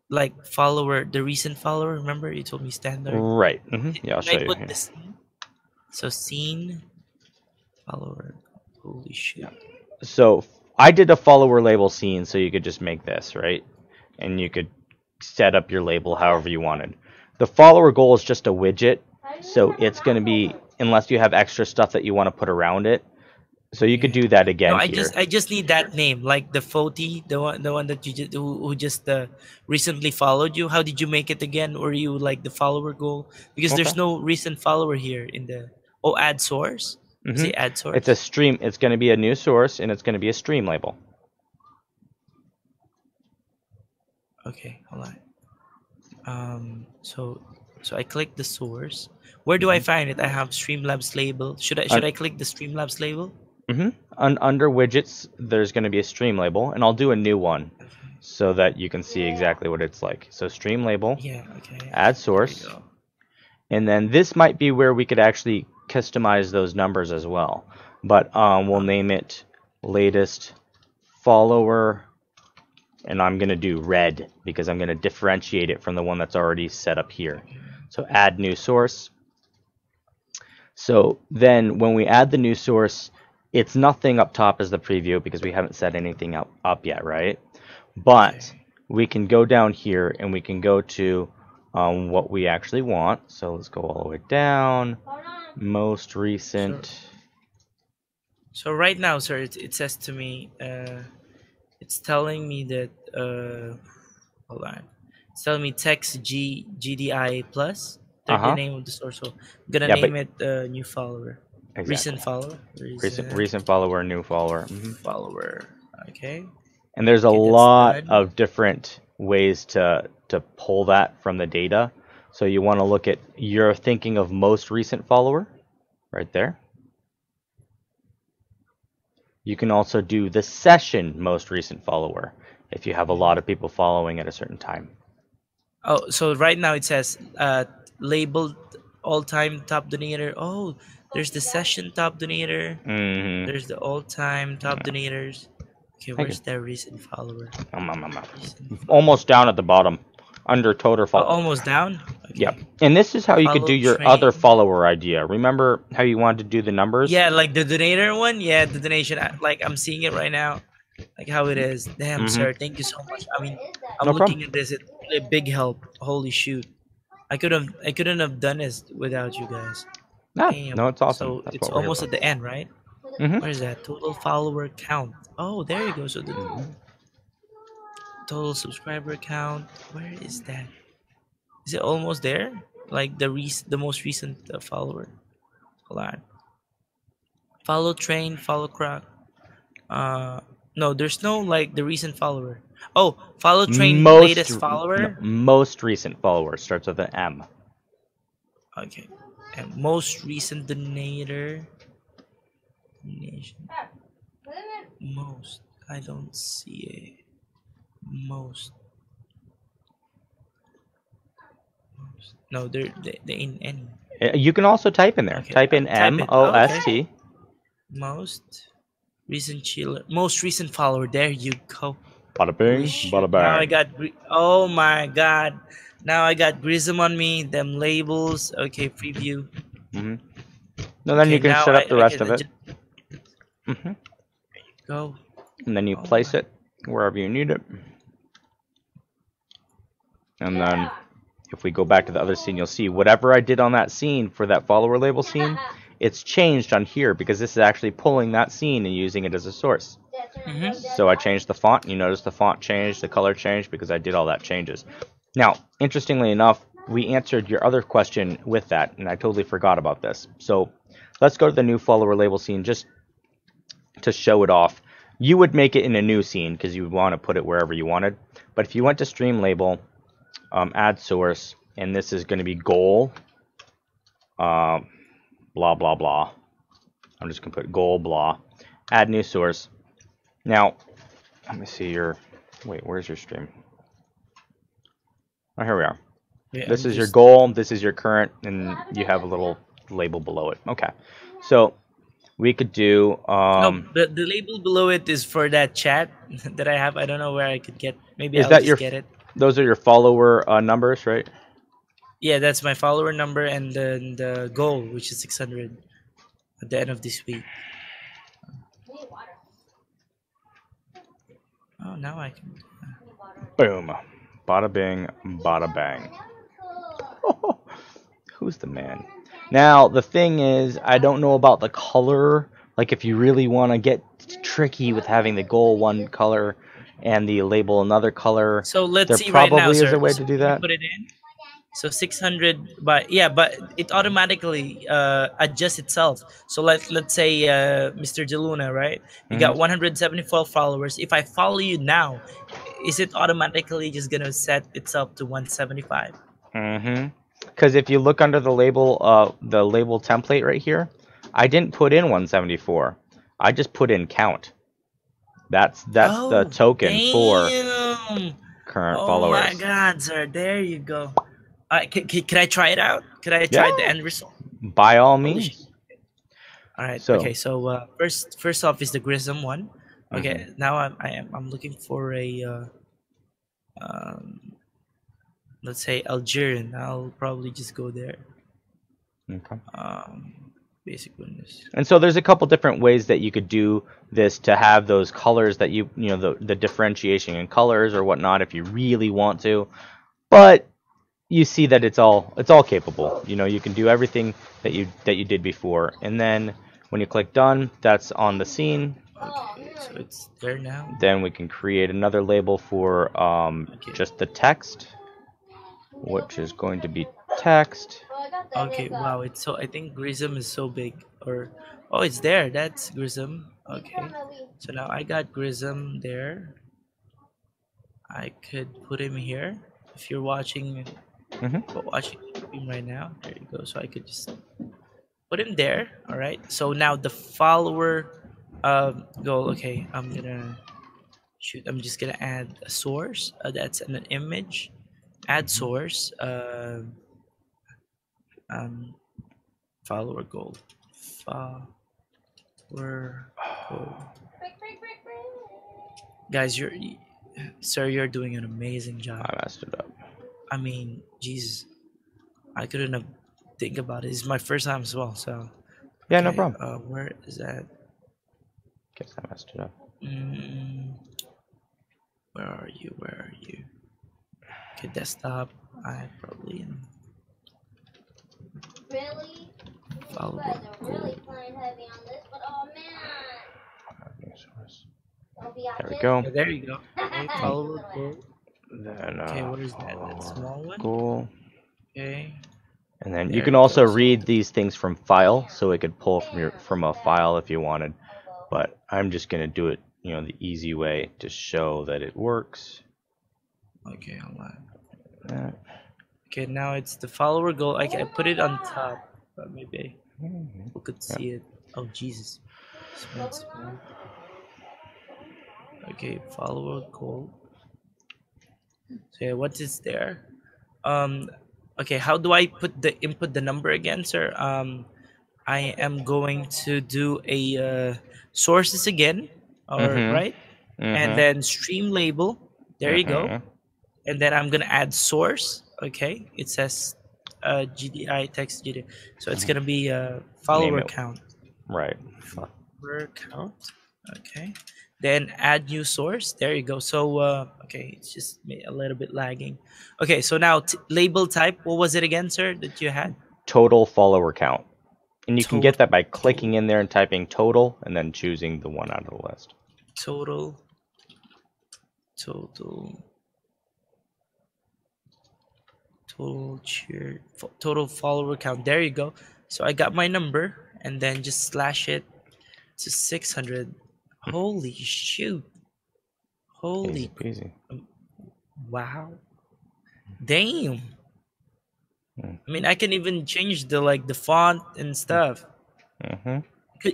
like follower, the recent follower? Remember you told me standard. Right. Yeah, I'll Can show I you. put Here. this? So scene follower. Holy shit. So I did a follower label scene, so you could just make this, right? And you could set up your label however you wanted. The follower goal is just a widget, so it's going to be, unless you have extra stuff that you want to put around it. So you could do that again No, here. I just need that name, like the Foti, the one that you just who just recently followed you. How did you make it again? Or you like the follower goal? Because there's no recent follower here in the add source. Say add source. It's a stream. It's going to be a new source, and it's going to be a stream label. Okay, hold on. So I click the source. Where do I find it? I have Streamlabs label. Should I click the Streamlabs label? Under widgets, there's going to be a stream label, and I'll do a new one so that you can see exactly what it's like. So stream label, add source, and then this might be where we could actually customize those numbers as well. But we'll name it latest follower, and I'm going to do red because I'm going to differentiate it from the one that's already set up here. So add new source. So then when we add the new source, it's nothing up top as the preview because we haven't set anything up yet, right? But we can go down here and we can go to what we actually want. So let's go all the way down. Most recent. So right now, sir, it says to me, it's telling me that, hold on. It's telling me text GDI plus. The name of the source. So I'm going to name it new follower. Exactly. Recent follower. Recent follower, new follower. Follower. Okay. And there's a lot of different ways to pull that from the data. So you want to look at, you're thinking of most recent follower right there. You can also do the session most recent follower if you have a lot of people following at a certain time. Oh, so right now it says labeled all-time top donator. Oh, there's the session top donator. There's the all-time top donators. Okay, where's that recent follower? Almost down at the bottom, under total follower. Almost down? Okay. Yep. And this is how you could do your other follower idea. Remember how you wanted to do the numbers? Yeah, like the donator one. Yeah, the donation. Like I'm seeing it right now, like how it is. Damn, sir, thank you so much. I mean, I'm looking at this. It's a big help. Holy shoot, I couldn't have done this without you guys. No, it's awesome. So That's it's almost at the end, right? Where is that total follower count? Oh, there you go. So the total subscriber count. Where is that? Is it almost there? Like the most recent follower. Hold on. Follow train, follow croc. No, there's no like the recent follower. Oh, follow train Most latest no, follower. most recent follower starts with an M. Okay, and most recent donator. Donation. Most. I don't see it. Most. No, there ain't any. You can also type in there. Okay, Type in type it. MOST. Most recent chiller. Most recent follower. There you go. Bada bing, Holy shit. bada Now I bang. got. Oh my god. Now I got Grism on me. Them labels. Okay, preview. Hmm No, then Okay, you can now set up the I rest can of it. just Hmm go. And then you Oh place my. it wherever you need it. And then if we go back to the other scene, you'll see whatever I did on that scene for that follower label scene, it's changed on here because this is actually pulling that scene and using it as a source. Mhm. So I changed the font. You notice the font changed, the color changed because I did all that changes. Now, interestingly enough, we answered your other question with that, and I totally forgot about this. So let's go to the new follower label scene just to show it off. You would make it in a new scene because you would want to put it wherever you wanted. But if you went to stream label, add source, and this is going to be goal, blah, blah, blah. I'm just going to put goal, blah, add new source. Now, let me see your, wait, where's your stream? Oh, here we are. Yeah, This I'm is your just. goal, this is your current, and you have a little label below it. Okay. So we could do, No, the label below it is for that chat that I have. I don't know where I could get. Maybe is I'll that just get it. those are your follower numbers, right? Yeah, that's my follower number and then the goal, which is 600 at the end of this week. Oh, now I can. Boom. Bada bing, bada bang. Who's the man? Now, the thing is, I don't know about the color. Like, if you really want to get tricky with having the goal one color and the label another color, So let's there see right now, probably is sir. a way So to do let me that. put it in. So 600, but yeah, but it automatically adjusts itself. So let's say Mr. DeLuna, right? You got 174 followers. If I follow you now, is it automatically just gonna set itself to 175? Because if you look under the label template right here, I didn't put in 174. I just put in count. That's the Oh, token for damn! current Oh my followers. God, sir! There you go. Can I try it out? Could I Yeah, try the end result? by all Holy shit. means. All right. So, Okay. So first off is the Grism one. Okay. Now I'm looking for a um, let's say Algerian. I'll probably just go there. okay. Basic witness. And so there's a couple different ways that you could do this to have those colors that you know the differentiation in colors or whatnot if you really want to. But you see that it's all capable. You know, you can do everything that you did before. And then when you click done, that's on the scene. Okay. So it's there now. Then we can create another label for just the text, which is going to be text. Okay. Wow. It's so. I think Grism is so big. Or oh, it's there. That's Grism. Okay. So now I got Grism there. I could put him here. If you're watching watching the stream right now, there you go. So I could just put him there. All right. So now the follower goal. Okay, I'm gonna shoot. I'm just gonna add a source. That's an image. Add source. Follower goal. Follower goal. Guys, you're doing an amazing job. I messed it up. I mean, Jesus, I couldn't have think about it. It's my first time as well, so. Yeah, no Okay, problem. where is that? Guess I messed it up. Where are you? Where are you? Okay, desktop. I probably in. Really? Follow You guys are really goal. playing heavy on this, but oh man. Don't be There we out go. Yeah, there you go. Okay, follow goal. Then Okay, what is that? That small one. goal. Okay. And then you There can it also goes. read these things from file, so it could pull from a file if you wanted. But I'm just gonna do it, the easy way to show that it works. Okay, hold on. Uh, Okay, now it's the follower goal. I put it on top, but maybe people could see it. Oh Jesus! Okay, follower goal. So yeah, what is there? Okay, how do I input the number again, sir? I am going to do a sources again, or mhm. right, and Mhm. then stream label. There you go. Mhm. And then I'm gonna add source. Okay, it says GDI text GDI, so it's gonna be Name follower it count. right. Follower count. Okay, then add new source. There you go. So okay, it's just a little bit lagging. Okay, so now label type. What was it again, sir? That you had Total follower count. And you can total get that by clicking in there and typing total and then choosing the one out of the list. total total total cheer total follower count. There you go. So I got my number and then just slash it to 600. Holy shoot. Easy Holy peasy. wow. Damn. Mm. I mean, I can even change the font and stuff. Mm-hmm.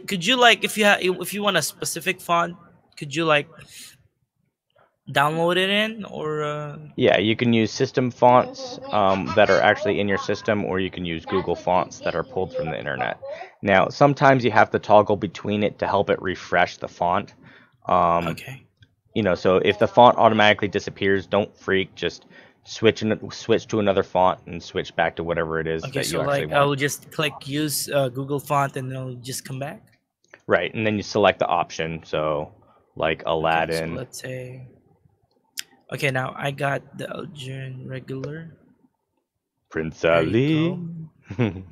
Could you if you want a specific font, could you download it in or Yeah, you can use system fonts that are actually in your system, or you can use Google fonts that are pulled from the internet. Now, sometimes you have to toggle between it to help it refresh the font. okay. So if the font automatically disappears, don't freak. Just switch to another font and switch back to whatever it is Okay, that you so actually I'll want. just click use Google font and it'll just come back. Right, and then you select the option. So, like Okay, so Aladdin. let's say. Okay, now I got the Algerian regular. Prince There you Ali. go.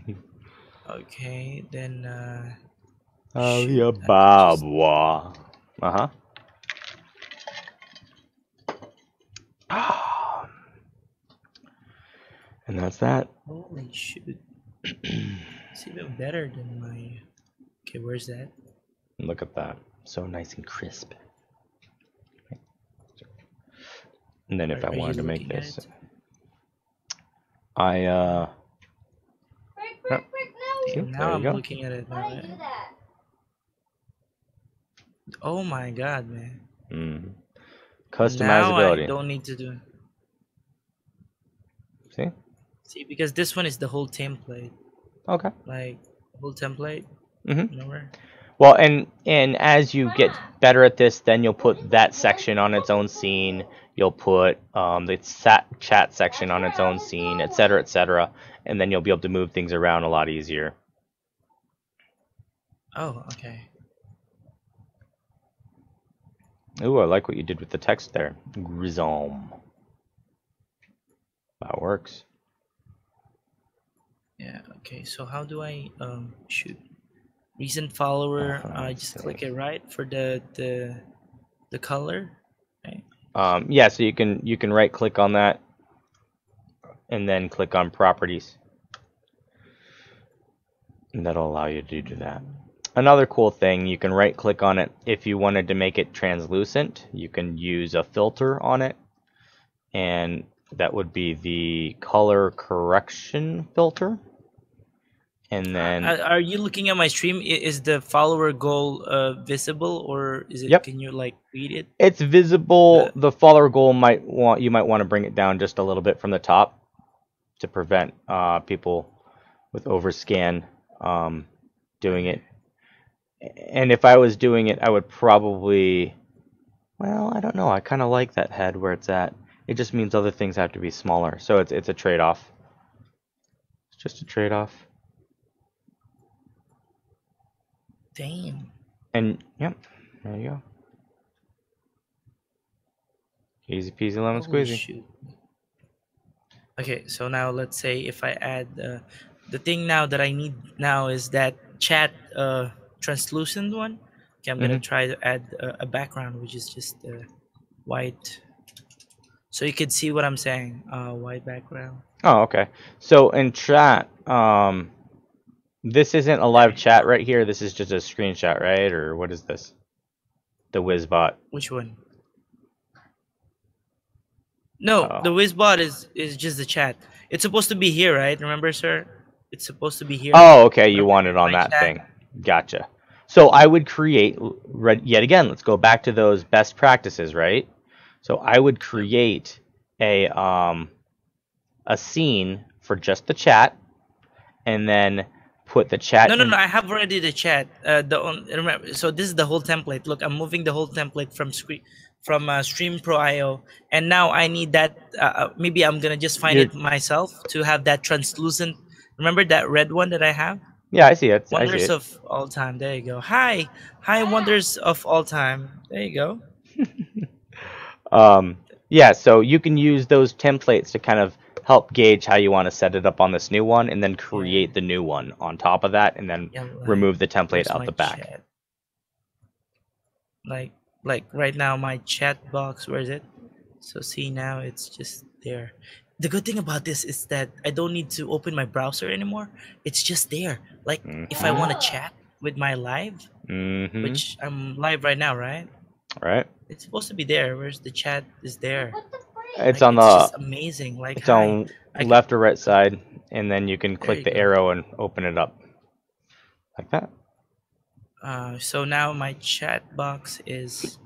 Okay, then Ali shoot, I could just. Ababa. Uh-huh. And that's that. Holy shoot! It's even better than my. Okay, where's that? Look at that. So nice and crisp. And then if I Are you wanted to make looking at this, it? I Frick, no. Damn, now there you I'm go. looking at it now. Why do you do that? Oh my god, man! Mm. Now I Customizability. don't need to do. See? See, because this one is the whole template, Okay. like the whole template. Mhm. Nowhere. Well, and as you get better at this, then you'll put that section on its own scene. You'll put the chat section on its own scene, etc., and then you'll be able to move things around a lot easier. Oh, okay. Ooh, I like what you did with the text there. Grisome. That works. Yeah. Okay. So how do I shoot? Recent follower. I let's just see. click it right for the color. Right. Yeah, so you can right click on that and then click on properties. And that'll allow you to do that. Another cool thing, you can right click on it if you wanted to make it translucent. You can use a filter on it, and that would be the color correction filter. And then Are you looking at my stream? Is the follower goal visible or is it? Yep. Can you read it? it's visible. The follower goal you might want to bring it down just a little bit from the top to prevent people with overscan doing it. And if I was doing it, I would probably, well, I don't know. I kind of like that head where it's at. It just means other things have to be smaller. So it's a trade-off. It's just a trade-off. Damn. And, yep, there you go. Easy peasy lemon Holy squeezy. shoot. Okay, so now let's say if I add the thing now that I need now is that chat translucent one. Okay, I'm gonna try to add a background which is just white. so you could see what I'm saying. White background. Oh, okay. So in chat, this isn't a live chat right here. This is just a screenshot, right? Or what is this? The WizBot. Which one? No, Oh. the WizBot is just the chat. It's supposed to be here, right? Remember, sir? It's supposed to be here. Oh, okay. You Remember want it on my that chat? thing. Gotcha. So I would create, yet again, let's go back to those best practices, right? So I would create a scene for just the chat, and then put the chat. No. I have already the chat. Remember, so this is the whole template. Look, I'm moving the whole template from Stream Pro IO, and now I need that. Maybe I'm gonna just find it myself to have that translucent. Remember that red one that I have? Yeah, I see it. Wonders of all time. There you go. Hi, wonders of all time. There you go. Yeah, so you can use those templates to kind of help gauge how you want to set it up on this new one, and then create the new one on top of that, and then remove the template Where's out my the back. chat? Like right now, my chat box. Where is it? So see now, it's just there. The good thing about this is that I don't need to open my browser anymore. It's just there. Like if I want to chat with my live, which I'm live right now, right? Right. It's supposed to be there. Where's the chat? Is there? It's like, on it's the. just amazing. Like it's on left or right side, and then you can click the arrow and open it up, like that. So now my chat box is.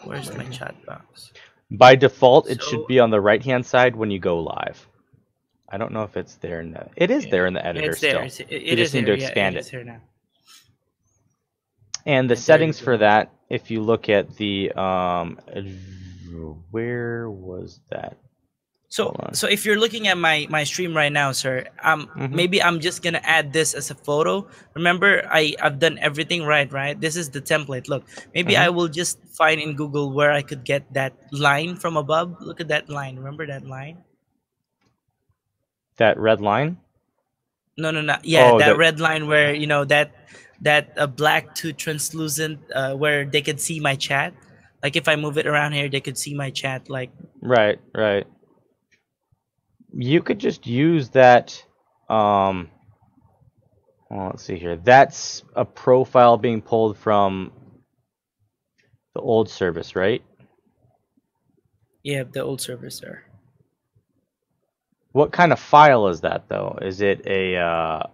Where's my chat box? By default, it should be on the right-hand side when you go live. I don't know if it's there in the. It is there in the editor it's there. still. You just need to expand it. Here now. And the settings for that, if you look at the where was that? So if you're looking at my stream right now, sir, maybe I'm just gonna add this as a photo. Remember, I've done everything right? This is the template. Look, maybe I will just find in Google where I could get that line from above. Look at that line. Remember that line? That red line? No. Yeah, that the red line where that black to translucent where they could see my chat. Like if I move it around here, they could see my chat. Like right. You could just use that. Well, let's see here. That's a profile being pulled from the old service, right? Yeah, the old service, sir. What kind of file is that, though? Is it a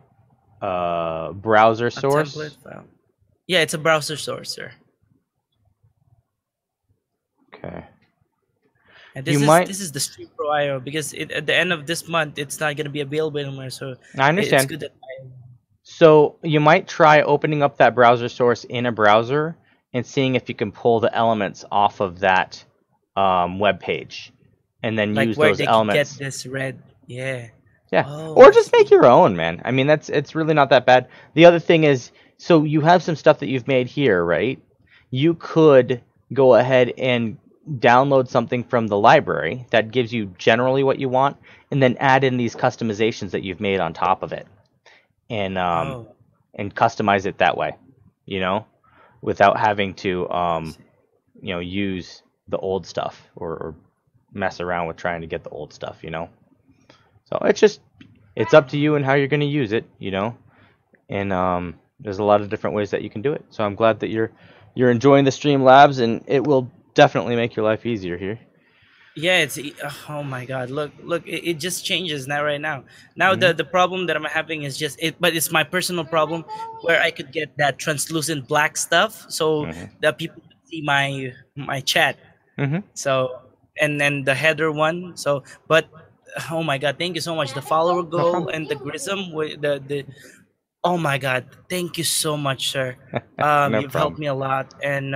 browser source? A template file. Yeah, it's a browser source, sir. Okay. And this is the Stream Pro IO because at the end of this month it's not gonna be available anymore. So I understand. It's good that so you might try opening up that browser source in a browser and seeing if you can pull the elements off of that web page, and then like use where those they elements. Can get this red, yeah. Oh, or just make your own, man. I mean, it's really not that bad. The other thing is, so you have some stuff that you've made here, right? You could go ahead and download something from the library that gives you generally what you want, and then add in these customizations that you've made on top of it, and customize it that way, without having to use the old stuff or mess around with trying to get the old stuff, So it's up to you and how you're going to use it, and there's a lot of different ways that you can do it. So I'm glad that you're enjoying the Streamlabs, and it will definitely make your life easier here. Yeah, it's oh my god, look, it just changes now right now. Now the problem that I'm having is just but it's my personal problem where I could get that translucent black stuff so that people could see my chat. So and then the header one. So but oh my god, thank you so much. The follower goal and the Grism with the oh my god, thank you so much, sir. You've helped me a lot, and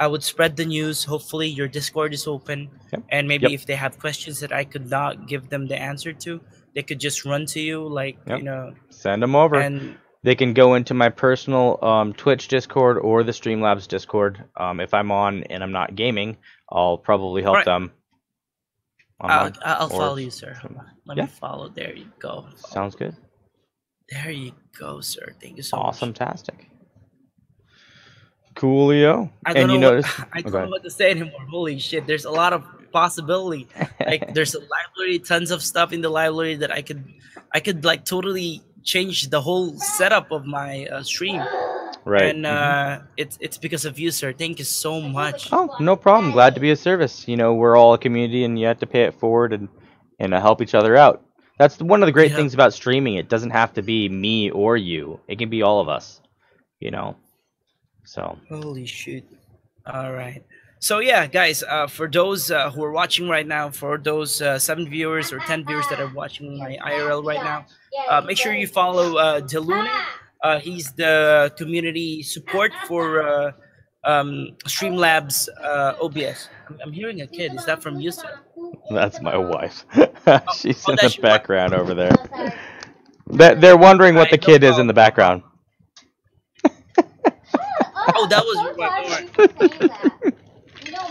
I would spread the news. Hopefully your Discord is open, and maybe if they have questions that I could not give them the answer to, they could just run to you, like send them over. And they can go into my personal Twitch Discord or the Streamlabs Discord. If I'm on and I'm not gaming, I'll probably help them. I'll follow you, sir. Let me follow. There you go. Sounds good. There you go, sir. Thank you so much. Awesome-tastic. Coolio. I don't know what to say anymore. Holy shit! There's a lot of possibility. Like there's a library, tons of stuff in the library that I could like totally change the whole setup of my stream. Right. And it's because of you, sir. Thank you so much. Oh, no problem. Glad to be of service. You know, we're all a community, and you have to pay it forward and help each other out. That's one of the great Yeah. things about streaming. It doesn't have to be me or you. It can be all of us. You know. So. Holy shit! All right. So yeah, guys, for those who are watching right now, for those 7 viewers or 10 viewers that are watching my IRL right now, make sure you follow Deluna. He's the community support for Streamlabs OBS. I'm hearing a kid. Is that from you, sir? That's my wife. She's in that's the your wife. background over there. They're wondering what the Alright, no kid is in the background. Oh, that was your wife.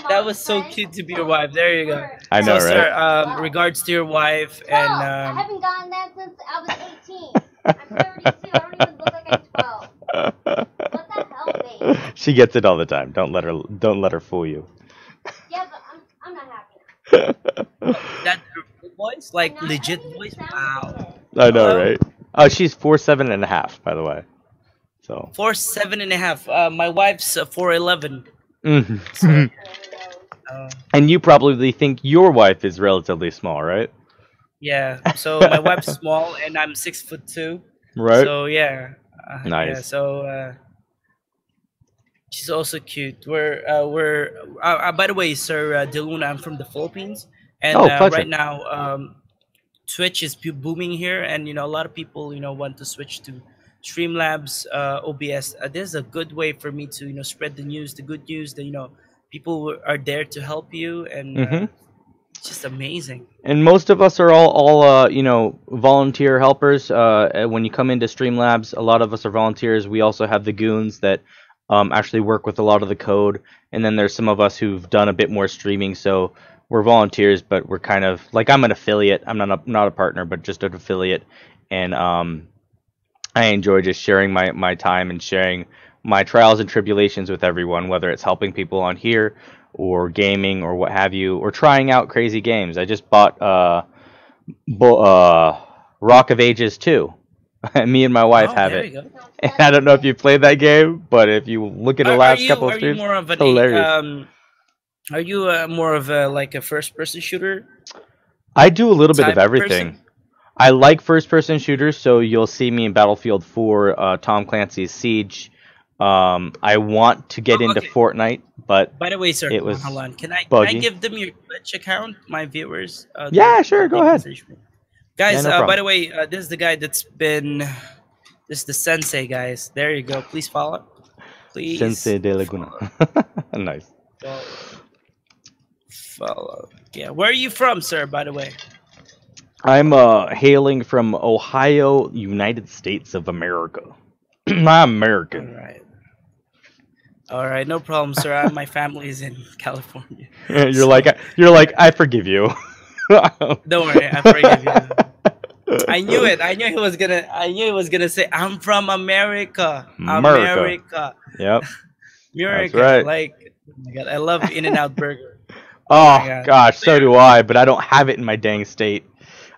That was so cute to be your wife. There you go. I know, so, right? sir, regards to your wife, I and haven't gotten that since I was 18. I'm 32. I don't even look like I'm 12. What the hell, babe? She gets it all the time. Don't let her fool you. Yeah, but I'm not happy. that your voice, like legit voice. Wow. I know, Hello? right? Oh, she's 4'7.5", by the way. So. 4'7.5". My wife's 4'11". Mhm. Uh, And you probably think your wife is relatively small, right? yeah. So my wife's small, and I'm 6'2". Right. So yeah. Nice. Yeah, so she's also cute. By the way, sir, Deluna, I'm from the Philippines, and Oh, pleasure. right now Twitch is booming here, and a lot of people want to switch to Streamlabs OBS. This is a good way for me to spread the news, the good news that people are there to help you, and Mhm. it's just amazing. And most of us are all volunteer helpers. When you come into Streamlabs, a lot of us are volunteers. We also have the goons that actually work with a lot of the code, and then there's some of us who've done a bit more streaming. So we're volunteers, but we're kind of like, I'm an affiliate. I'm not a partner, but just an affiliate, and I enjoy just sharing my time and sharing my trials and tribulations with everyone, whether it's helping people on here or gaming or what have you, or trying out crazy games. I just bought Rock of Ages 2. Me and my wife have there it. you go. And I don't know if you played that game, but if you look at the last couple of Are you streams, more of an hilarious. are you more of a first person shooter? I do a little bit type of of everything. person? I like first-person shooters, so you'll see me in Battlefield 4, Tom Clancy's Siege. I want to get Oh, into okay. Fortnite, but By the way, sir, it was hold on. Can I buggy. give them your Twitch account, my viewers? Yeah, sure, go ahead. Guys, no by problem. the way, this is the guy that's been. This is the sensei, guys. There you go. Please follow. Please. Sensei de Laguna. Nice. Follow. Yeah. Where are you from, sir? By the way. I'm hailing from Ohio, United States of America. I'm All American. right. All right, no problem, sir. My family is in California. You're like I forgive you. Don't worry, I forgive you. I knew it. I knew he was gonna say, "I'm from America." America. Yep. America. right. Like, oh my God, I love In-N-Out Burger. Oh my God. gosh, so do I, but I don't have it in my dang state.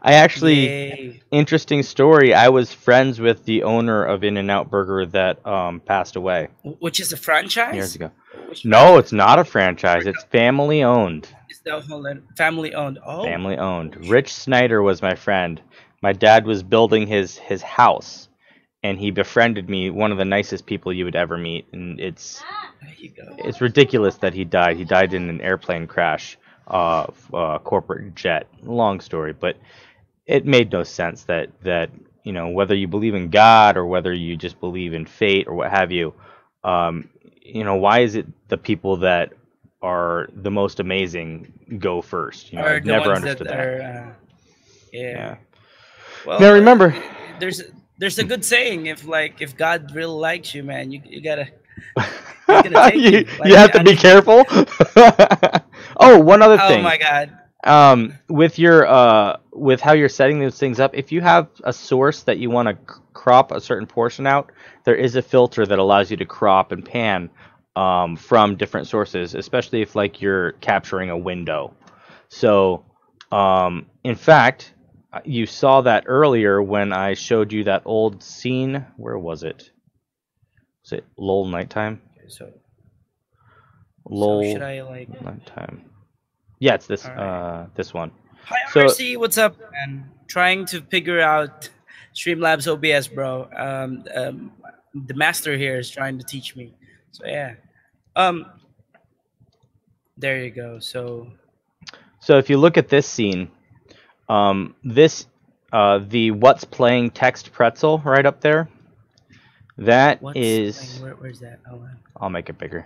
I actually, Yay. interesting story. I was friends with the owner of In-N-Out Burger that passed away Which is a franchise? years ago. Which No, it's not a franchise. It's family owned. is the whole family owned? Oh, Family owned. Rich Snyder was my friend. My dad was building his house, and he befriended me. One of the nicest people you would ever meet, and it's there you go. it's ridiculous that he died. He died in an airplane crash, corporate jet. Long story, but it made no sense that whether you believe in God or whether you just believe in fate or what have you, why is it the people that are the most amazing go first? Are I've the never ones understood that. are, yeah. Well, Now remember, there's a good saying, if God really likes you, man, you gotta he's gonna take you. you have to be careful. Oh, one other Oh thing. my God. With your with how you're setting those things up, if you have a source that you want to crop a certain portion out, there is a filter that allows you to crop and pan from different sources, especially if like you're capturing a window. So, in fact, you saw that earlier when I showed you that old scene. Where was it? Was it LOL nighttime? So LOL should I like? nighttime. Yeah, it's this Alright. this one. Hi So- RC, what's up, man? Trying to figure out Streamlabs OBS, bro. The master here is trying to teach me. So yeah. There you go. So if you look at this scene, the what's playing text pretzel right up there, that is. where's that? Oh, wow. I'll make it bigger.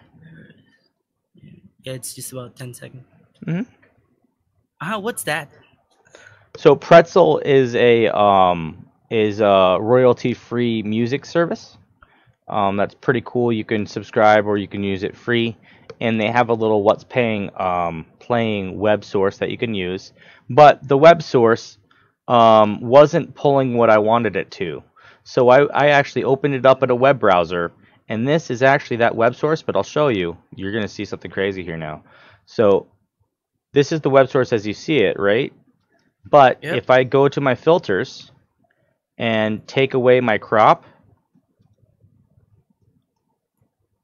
Yeah, it's just about 10 seconds. Mhm. What's that? So Pretzel is a royalty-free music service. That's pretty cool. You can subscribe or you can use it free, and they have a little what's playing web source that you can use. But the web source wasn't pulling what I wanted it to, so I actually opened it up at a web browser, and this is actually that web source. But I'll show you. You're gonna see something crazy here now. So this is the web source as you see it, right? But Yep. if I go to my filters and take away my crop,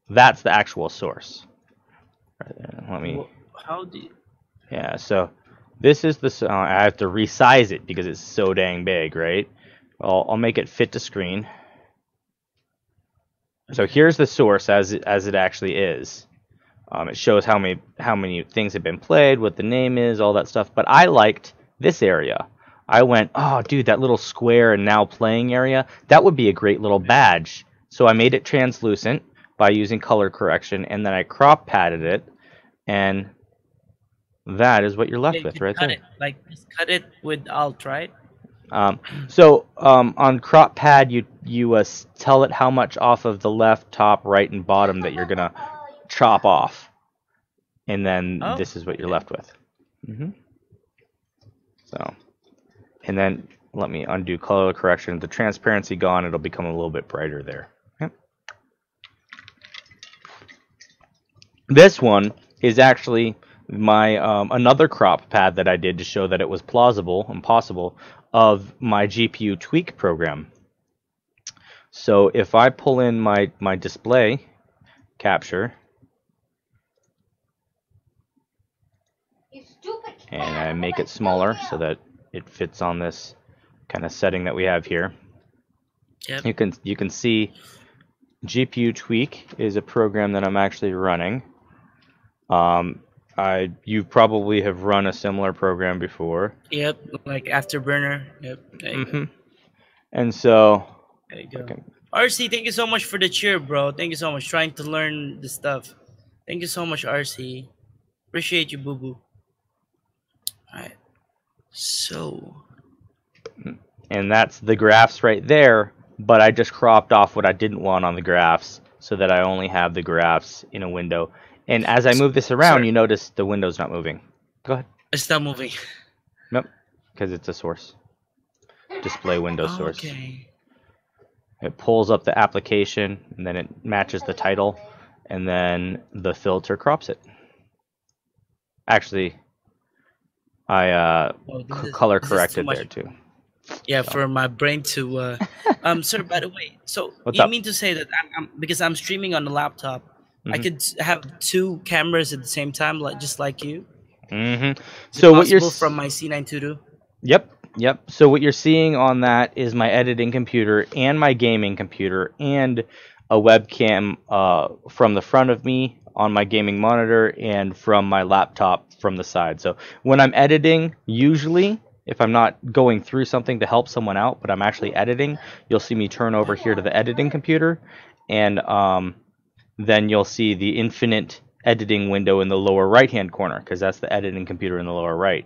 that's the actual source. Let me. How do you... Yeah. So this is the. I have to resize it because it's so dang big, right? I'll make it fit to screen. So here's the source as it actually is. It shows how many things have been played, what the name is, all that stuff. But I liked this area. I went, oh, dude, that little square and now playing area, that would be a great little badge. So I made it translucent by using color correction, and then I crop padded it, and that is what you're left you with could right cut there. it, like just cut it with Alt, right? On crop pad, you tell it how much off of the left, top, right, and bottom that you're gonna chop off, and then Oh, this is what you're left with. So, and then let me undo color correction. The transparency gone, it'll become a little bit brighter there. Yep. This one is actually my another crop pad that I did to show that it was plausible and possible of my GPU tweak program. So if I pull in my display capture You stupid cat. and I make it smaller so that it fits on this kind of setting that we have here, Yep. you can see GPU tweak is a program that I'm actually running. You probably have run a similar program before. Yep, like Afterburner. Yep. There you go. And so There you go. okay. RC, thank you so much for the cheer, bro. Thank you so much. Trying to learn the stuff. Thank you so much, RC. Appreciate you, boo boo. Alright. So And that's the graphs right there, but I just cropped off what I didn't want on the graphs so that I only have the graphs in a window. And as I move this around, Sorry. you notice the window's not moving. Go ahead. it's not moving. Nope, because it's a source. Display window source. Okay. It pulls up the application, and then it matches the title, and then the filter crops it. Actually, I Oh, this is- color this is too corrected much. there too. Yeah, for my brain to sir, by the way, so What's you up? mean to say that because I'm streaming on the laptop, I Mhm. could have two cameras at the same time, like just like you? Mm-hmm. Is it So what you're possible from my C922? Yep. So what you're seeing on that is my editing computer and my gaming computer and a webcam from the front of me on my gaming monitor and from my laptop from the side. So when I'm editing, usually if I'm not going through something to help someone out, but I'm actually editing, you'll see me turn over here to the editing computer, and then you'll see the infinite editing window in the lower right hand corner, because that's the editing computer in the lower right.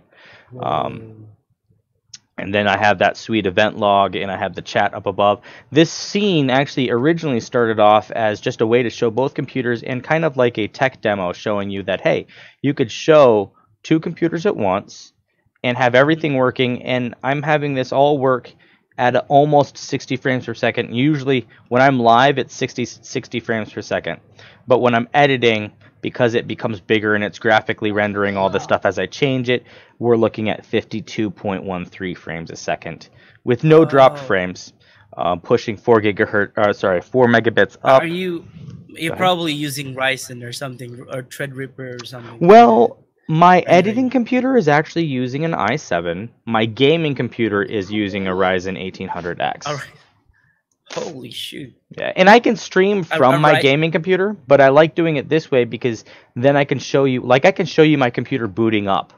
And then I have that sweet event log, and I have the chat up above. This scene actually originally started off as just a way to show both computers and kind of like a tech demo showing you that, hey, you could show two computers at once and have everything working, and I'm having this all work at almost 60 frames per second. Usually when I'm live, it's 60 frames per second. But when I'm editing, because it becomes bigger and it's graphically rendering all the stuff as I change it, we're looking at 52.13 frames a second with no dropped frames, pushing 4 megabits up. You're probably using Ryzen or something, or Threadripper or something. Well, my editing computer is actually using an i7. My gaming computer is using a Ryzen 1800X. All right. Holy shoot. Yeah, and I can stream from my gaming computer, but I like doing it this way because then I can show you, like I can show you my computer booting up.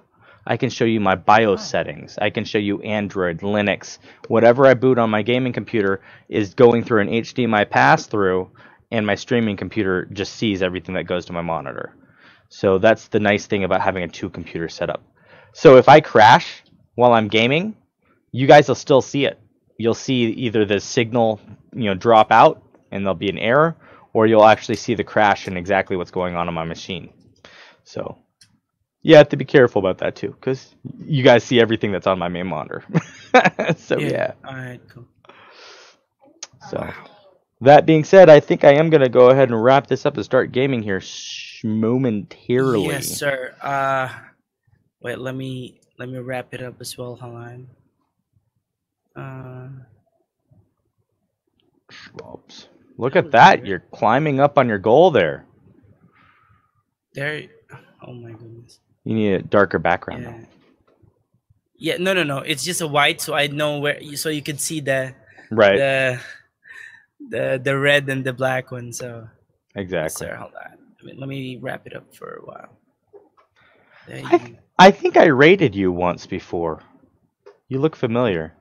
I can show you my BIOS settings. I can show you Android, Linux. Whatever I boot on my gaming computer is going through an HDMI pass-through, and my streaming computer just sees everything that goes to my monitor. So that's the nice thing about having a 2-computer setup. So if I crash while I'm gaming, you guys will still see it. You'll see either the signal, drop out and there'll be an error, or you'll actually see the crash and exactly what's going on my machine. So you have to be careful about that too, because you guys see everything that's on my main monitor. So yeah. All right, cool. So that being said, I think I am going to go ahead and wrap this up and start gaming here momentarily. Yes, sir. Wait, let me wrap it up as well. Hold on. SLobs. Look at that. You're climbing up on your goal there. There. Oh my goodness. You need a darker background though. Yeah, no. It's just a white, so I know where. So you can see the the red and the black one. So exactly. Sir, hold on. Let me wrap it up for a while. I think I rated you once before. You look familiar.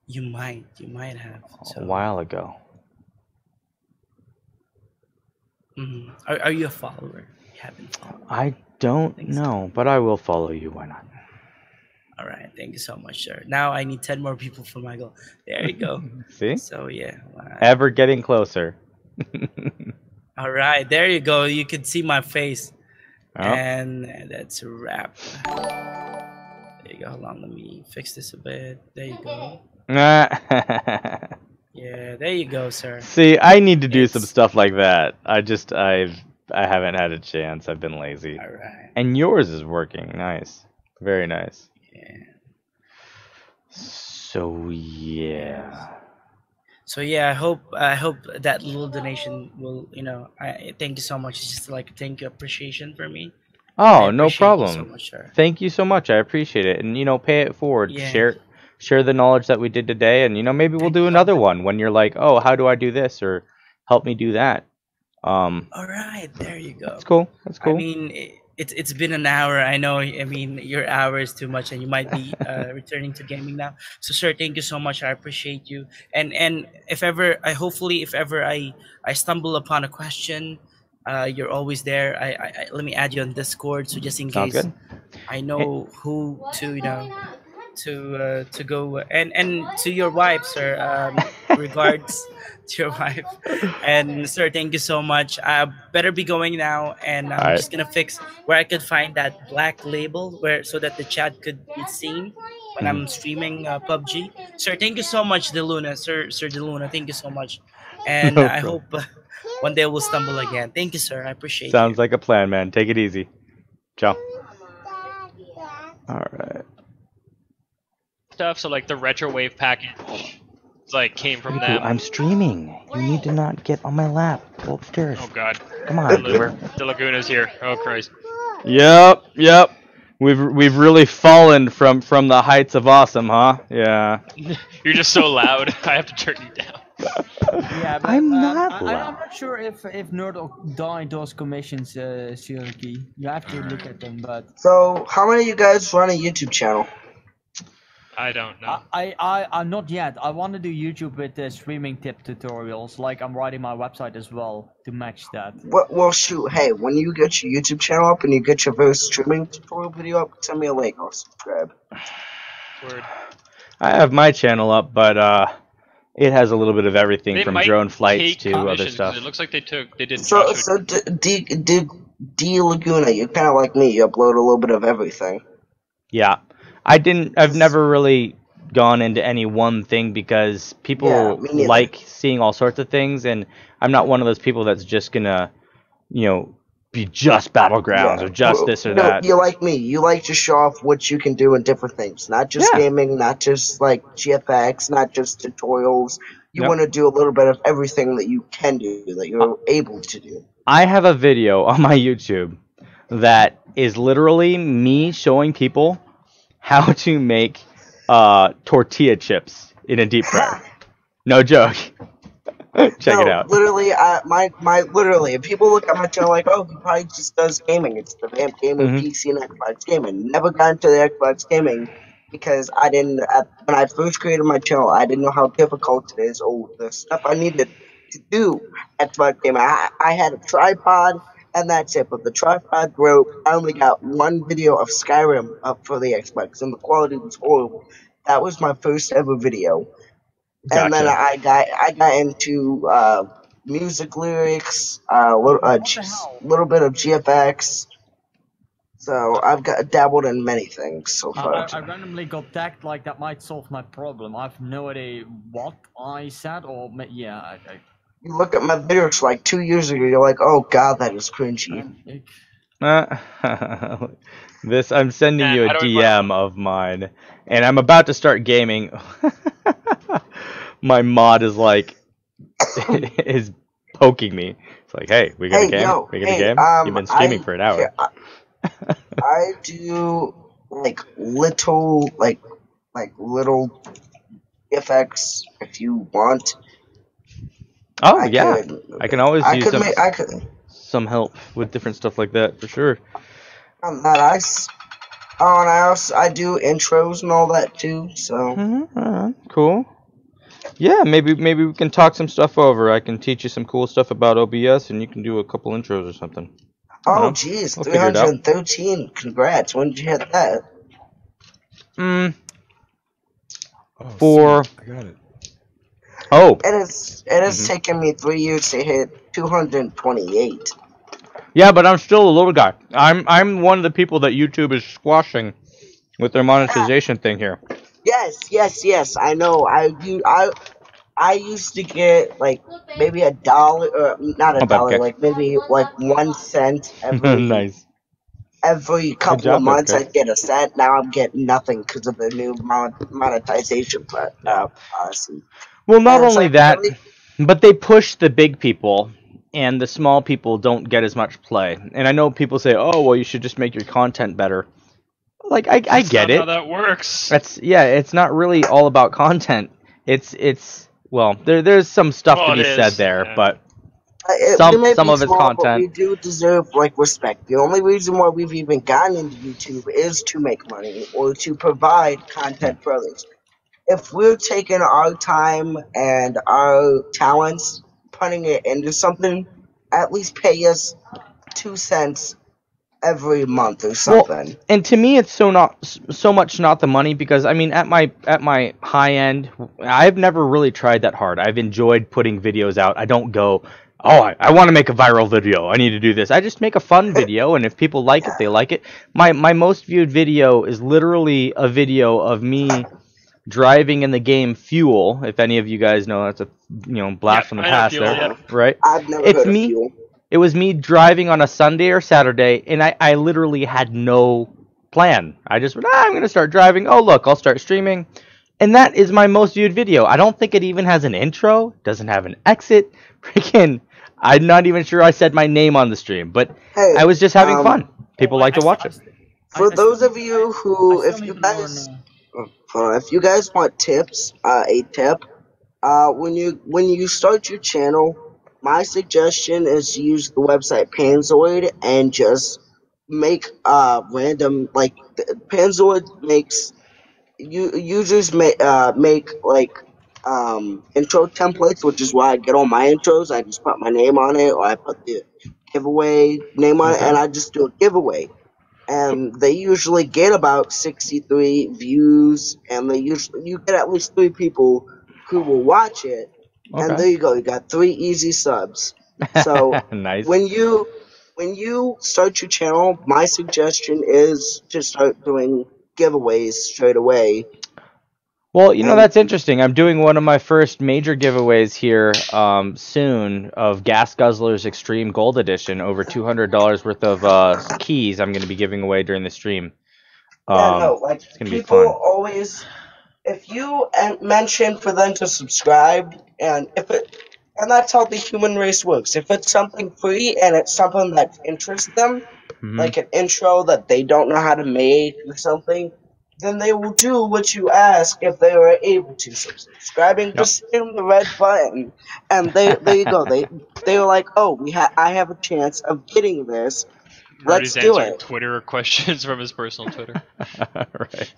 You might have. So. A while ago. Mm-hmm. Are you a follower? You haven't followed. I don't know, but I will follow you. Why not? All right. Thank you so much, sir. Now I need 10 more people for my goal. There you go. See? So yeah. Ever getting closer. All right. There you go. You can see my face. Oh. And that's a wrap. There you go. Hold on. Let me fix this a bit. There you go. Yeah, there you go, sir. See, I need to do some stuff like that. I haven't had a chance. I've been lazy. All right. And yours is working. Nice. Very nice. Yeah. So yeah. So yeah, I hope that little donation will, I thank you so much. It's just like a thank you appreciation for me. Oh, no problem. You so much, sir. Thank you so much. I appreciate it. And pay it forward. Yeah. Share the knowledge that we did today, and maybe we'll do another one when you're like, oh, how do I do this, or help me do that. All right, there you go. That's cool. That's cool. I mean, it's been an hour. I know. I mean, your hour is too much, and you might be returning to gaming now. So, sir, thank you so much. I appreciate you. And if ever I stumble upon a question, you're always there. I let me add you on Discord, so just in Sounds case good. I know who to to go, and to your wife, sir. Regards to your wife. And sir, thank you so much. I better be going now, and I'm just gonna fix where I could find that black label so that the chat could be seen when I'm streaming PUBG. Sir, thank you so much, DeLuna. Sir DeLuna, thank you so much. And I hope one day we'll stumble again. Thank you, sir. I appreciate it. Sounds like a plan, man. Take it easy. Ciao. All right. Stuff, so like the retro wave package came from Riku, them. I'm streaming. You need to not get on my lap. Go upstairs. Oh god. Come on. The Laguna's here. Oh Christ. Yep. We've really fallen from the heights of awesome, huh? Yeah. You're just so loud. I have to turn you down. Yeah, but, I'm not I'm loud. not sure if Nerd or Die does commissions, seriously. You have to look at them, but So, how many of you guys run a YouTube channel? I don't know. I'm not yet. I want to do YouTube with streaming tip tutorials. Like I'm writing my website as well to match that. Well, shoot, hey, when you get your YouTube channel up and you get your first streaming tutorial video up, send me a link. I'll subscribe. Word. I have my channel up, but it has a little bit of everything They from might drone flights take to other commissions, stuff. It looks like they did. So Joshua- D Laguna, you're kind of like me. You upload a little bit of everything. Yeah. I've never really gone into any one thing because people Yeah, me neither. like seeing all sorts of things, and I'm not one of those people that's just gonna, be just battlegrounds or just this or that. You like me. You like to show off what you can do in different things, not just Yeah. gaming, not just like GFX, not just tutorials. You Yep. want to do a little bit of everything that you can do, that you're able to do. I have a video on my YouTube that is literally me showing people how to make tortilla chips in a deep fryer. No joke. Check it out. Literally, literally, if people look at my channel like, oh, he probably just does gaming. It's the Vamp Gamer PC and Xbox Gaming. Never got into the Xbox Gaming because I didn't. When I first created my channel, I didn't know how difficult it is or the stuff I needed to do Xbox Gaming. I had a tripod and that's it. But the tripod broke. I only got one video of Skyrim up for the Xbox, and the quality was horrible. That was my first ever video. And then Gotcha. I got into music lyrics, little bit of GFX. So I've dabbled in many things so far. I randomly got tagged like that might solve my problem. I have no idea what I said or yeah. You look at my lyrics like 2 years ago, you're like, oh god, that is cringy. I'm sending you a DM of mine, and I'm about to start gaming. My mod is like is poking me. It's like, hey, we got a game? We got a game? You've been streaming for an hour. I do like little effects if you want. Oh I can always use some help with different stuff like that for sure. I do intros and all that too. So cool. Yeah, maybe we can talk some stuff over. I can teach you some cool stuff about OBS, and you can do a couple intros or something. Oh, geez, 313. Congrats. When did you hit that? I got it. Oh. It has taken me 3 years to hit 228. Yeah, but I'm still a little guy. I'm one of the people that YouTube is squashing with their monetization thing here. Yes. I know. I used to get like maybe $1, or not $1, like maybe like 1 cent every. Nice. Every couple of months, I'd get a cent. Now I'm getting nothing because of the new monetization policy. Well, not only that, but they push the big people, and the small people don't get as much play. And I know people say, "Oh, well, you should just make your content better." Like I get it. That's not how that works. It's not really all about content. Well, there's some stuff to be said there, but some of it's content. But we do deserve like respect. The only reason why we've even gotten into YouTube is to make money or to provide content for others. If we're taking our time and our talents, putting it into something, at least pay us 2 cents every month or something. Well, and to me, it's so much not the money, because I mean, at my high end, I've never really tried that hard. I've enjoyed putting videos out. I don't go, oh, I want to make a viral video, I need to do this. I just make a fun video, and if people like it, they like it. My most viewed video is literally a video of me driving in the game Fuel. If any of you guys know, that's a blast from the past there, right? I've never heard of Fuel. It was me driving on a Sunday or Saturday, and I literally had no plan. I just went, I'm going to start driving. Oh, look, I'll start streaming. And that is my most viewed video. I don't think it even has an intro. Doesn't have an exit. Freaking, I'm not even sure I said my name on the stream. But hey, I was just having fun. People like to watch it. For those of you who, if you guys want tips, a tip, when you start your channel, my suggestion is to use the website Panzoid and just make random, like Panzoid makes users make like intro templates, which is why I get all my intros. I just put my name on it, or I put the giveaway name on it, and I just do a giveaway. And they usually get about 63 views, and you get at least 3 people who will watch it. Okay. And there you go. You got 3 easy subs. So nice. When you start your channel, my suggestion is to start doing giveaways straight away. Well, you know, that's interesting. I'm doing one of my first major giveaways here soon of Gas Guzzler's Extreme Gold Edition, over $200 worth of keys I'm going to be giving away during the stream. Yeah, no, like, it's going to be people fun. always, if you mention for them to subscribe, and that's how the human race works. If it's something free and it's something that interests them, like an intro that they don't know how to make or something, then they will do what you ask if they were able to. So subscribing, just hit the red button, and there you go. They were like, oh, I have a chance of getting this. Marty's Let's do answering it. Twitter questions from his personal Twitter. Right.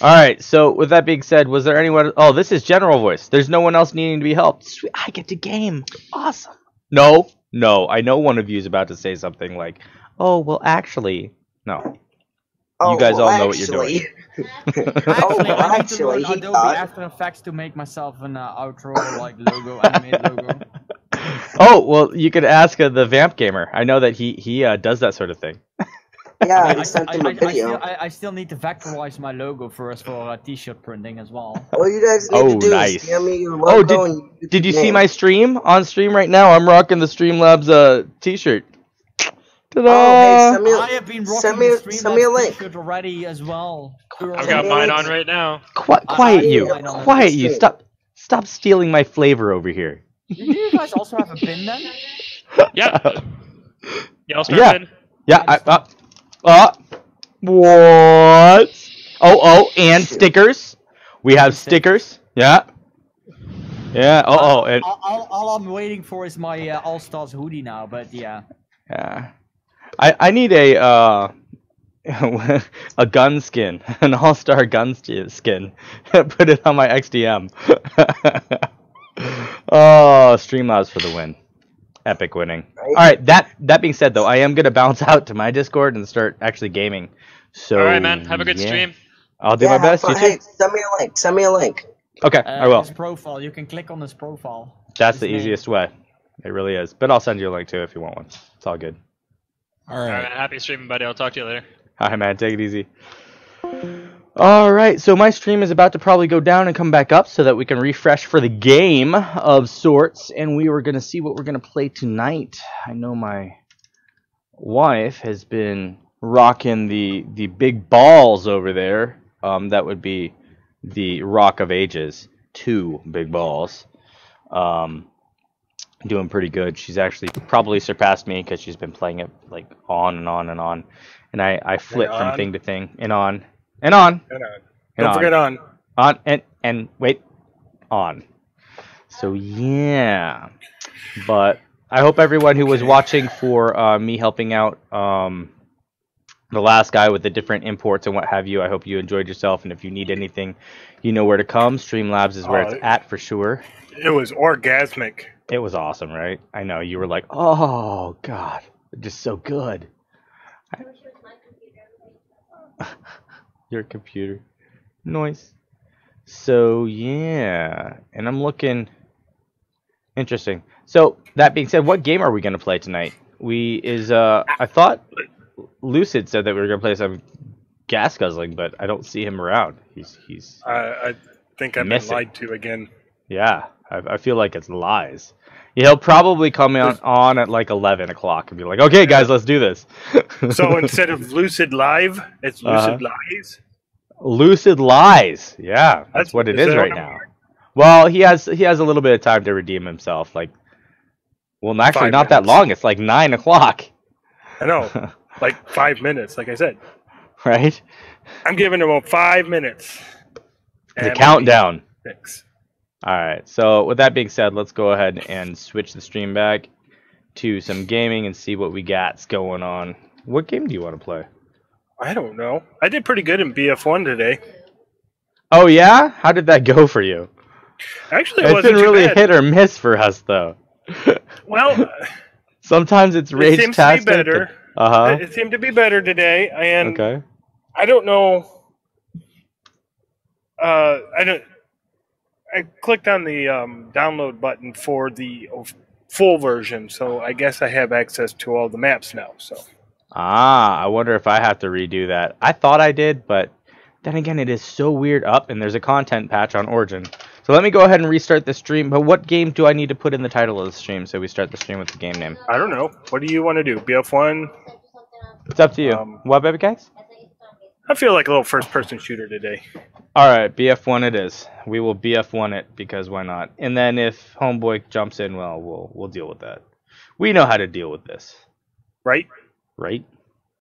All right. So with that being said, was there anyone? Oh, this is general voice. There's no one else needing to be helped. Sweet. I get to game. Awesome. No. I know one of you is about to say something like, "Oh, well, actually, no." Oh, You guys well, all know what you're doing. Actually, he Adobe thought. After Effects to make myself an outro like logo, animated logo. Oh, well, you could ask the Vamp Gamer. I know that he does that sort of thing. Yeah, I sent him a video. I still need to vectorize my logo first for t-shirt printing as well. All you guys need to do is send me your logo and did you see my stream? On stream right now, I'm rocking the StreamLabs t-shirt. Ta-da! Oh, hey, I have been rocking the StreamLabs t-shirt already as well. I've got mine on right now. Quiet you. Stop stealing my flavor over here. Do you guys also have a pin then? Yeah. Y'all start pin? Yeah. What? Oh, and stickers. We have stickers. Yeah. And all I'm waiting for is my All Stars hoodie now, but yeah. Yeah. I need a a gun skin, an all-star gun skin. Put it on my XDM. Oh, Streamlabs for the win. Epic winning. All right, that being said, though, I am going to bounce out to my Discord and start actually gaming. So, all right, man. Have a good stream. I'll do my best. You Hey, too? send me a link. Okay, I will. His profile. You can click on his profile. That's the easiest way. It really is. But I'll send you a link, too, if you want one. It's all good. All right. All right, happy streaming, buddy. I'll talk to you later. Hi, man. Take it easy. All right, so my stream is about to probably go down and come back up so that we can refresh for the game of sorts, and we were going to see what we're going to play tonight. I know my wife has been rocking the big balls over there. That would be the Rock of Ages, 2 big balls. Doing pretty good. She's actually probably surpassed me because she's been playing it like on and on and on. And I flip from thing to thing and on. And on. Don't forget on. On and wait. On. So yeah. But I hope everyone who was watching for me helping out the last guy with the different imports and what have you, I hope you enjoyed yourself. And if you need anything, you know where to come. Streamlabs is where it's at for sure. It was orgasmic. It was awesome, right? I know. You were like, oh, God. Just so good. Your computer. Noise. So, yeah. And I'm looking... Interesting. So, that being said, what game are we going to play tonight? I thought Lucid said that we were going to play some gas guzzling, but I don't see him around. He's I think I've been lied to again. Yeah, I feel like it's lies. He'll probably come on at like 11 o'clock and be like, okay, guys, let's do this. So instead of Lucid Live, it's Lucid Lies? Lucid Lies. Yeah, that's what it is right now. Well, he has a little bit of time to redeem himself. Like, well, actually, not that long. It's like 9 o'clock. I know. Like 5 minutes, like I said. Right? I'm giving him about 5 minutes. The countdown. 6. All right. So with that being said, let's go ahead and switch the stream back to some gaming and see what we got going on. What game do you want to play? I don't know. I did pretty good in BF1 today. Oh yeah? How did that go for you? Actually, it's been really hit or miss for us though. Well, sometimes it's rage seems to be better. It seemed to be better today, and okay. I don't know. I clicked on the download button for the full version, so I guess I have access to all the maps now. So. I wonder if I have to redo that. I thought I did, but Then again, it is so weird up, and there's a content patch on Origin. So let me go ahead and restart the stream. But what game do I need to put in the title of the stream so we start the stream with the game name? I don't know. What do you want to do? BF1? It's up to you. What, baby guys? I feel like a little first-person shooter today. All right, BF1 it is. We will BF1 it because why not? And then if Homeboy jumps in, well, we'll deal with that. We know how to deal with this. Right? Right?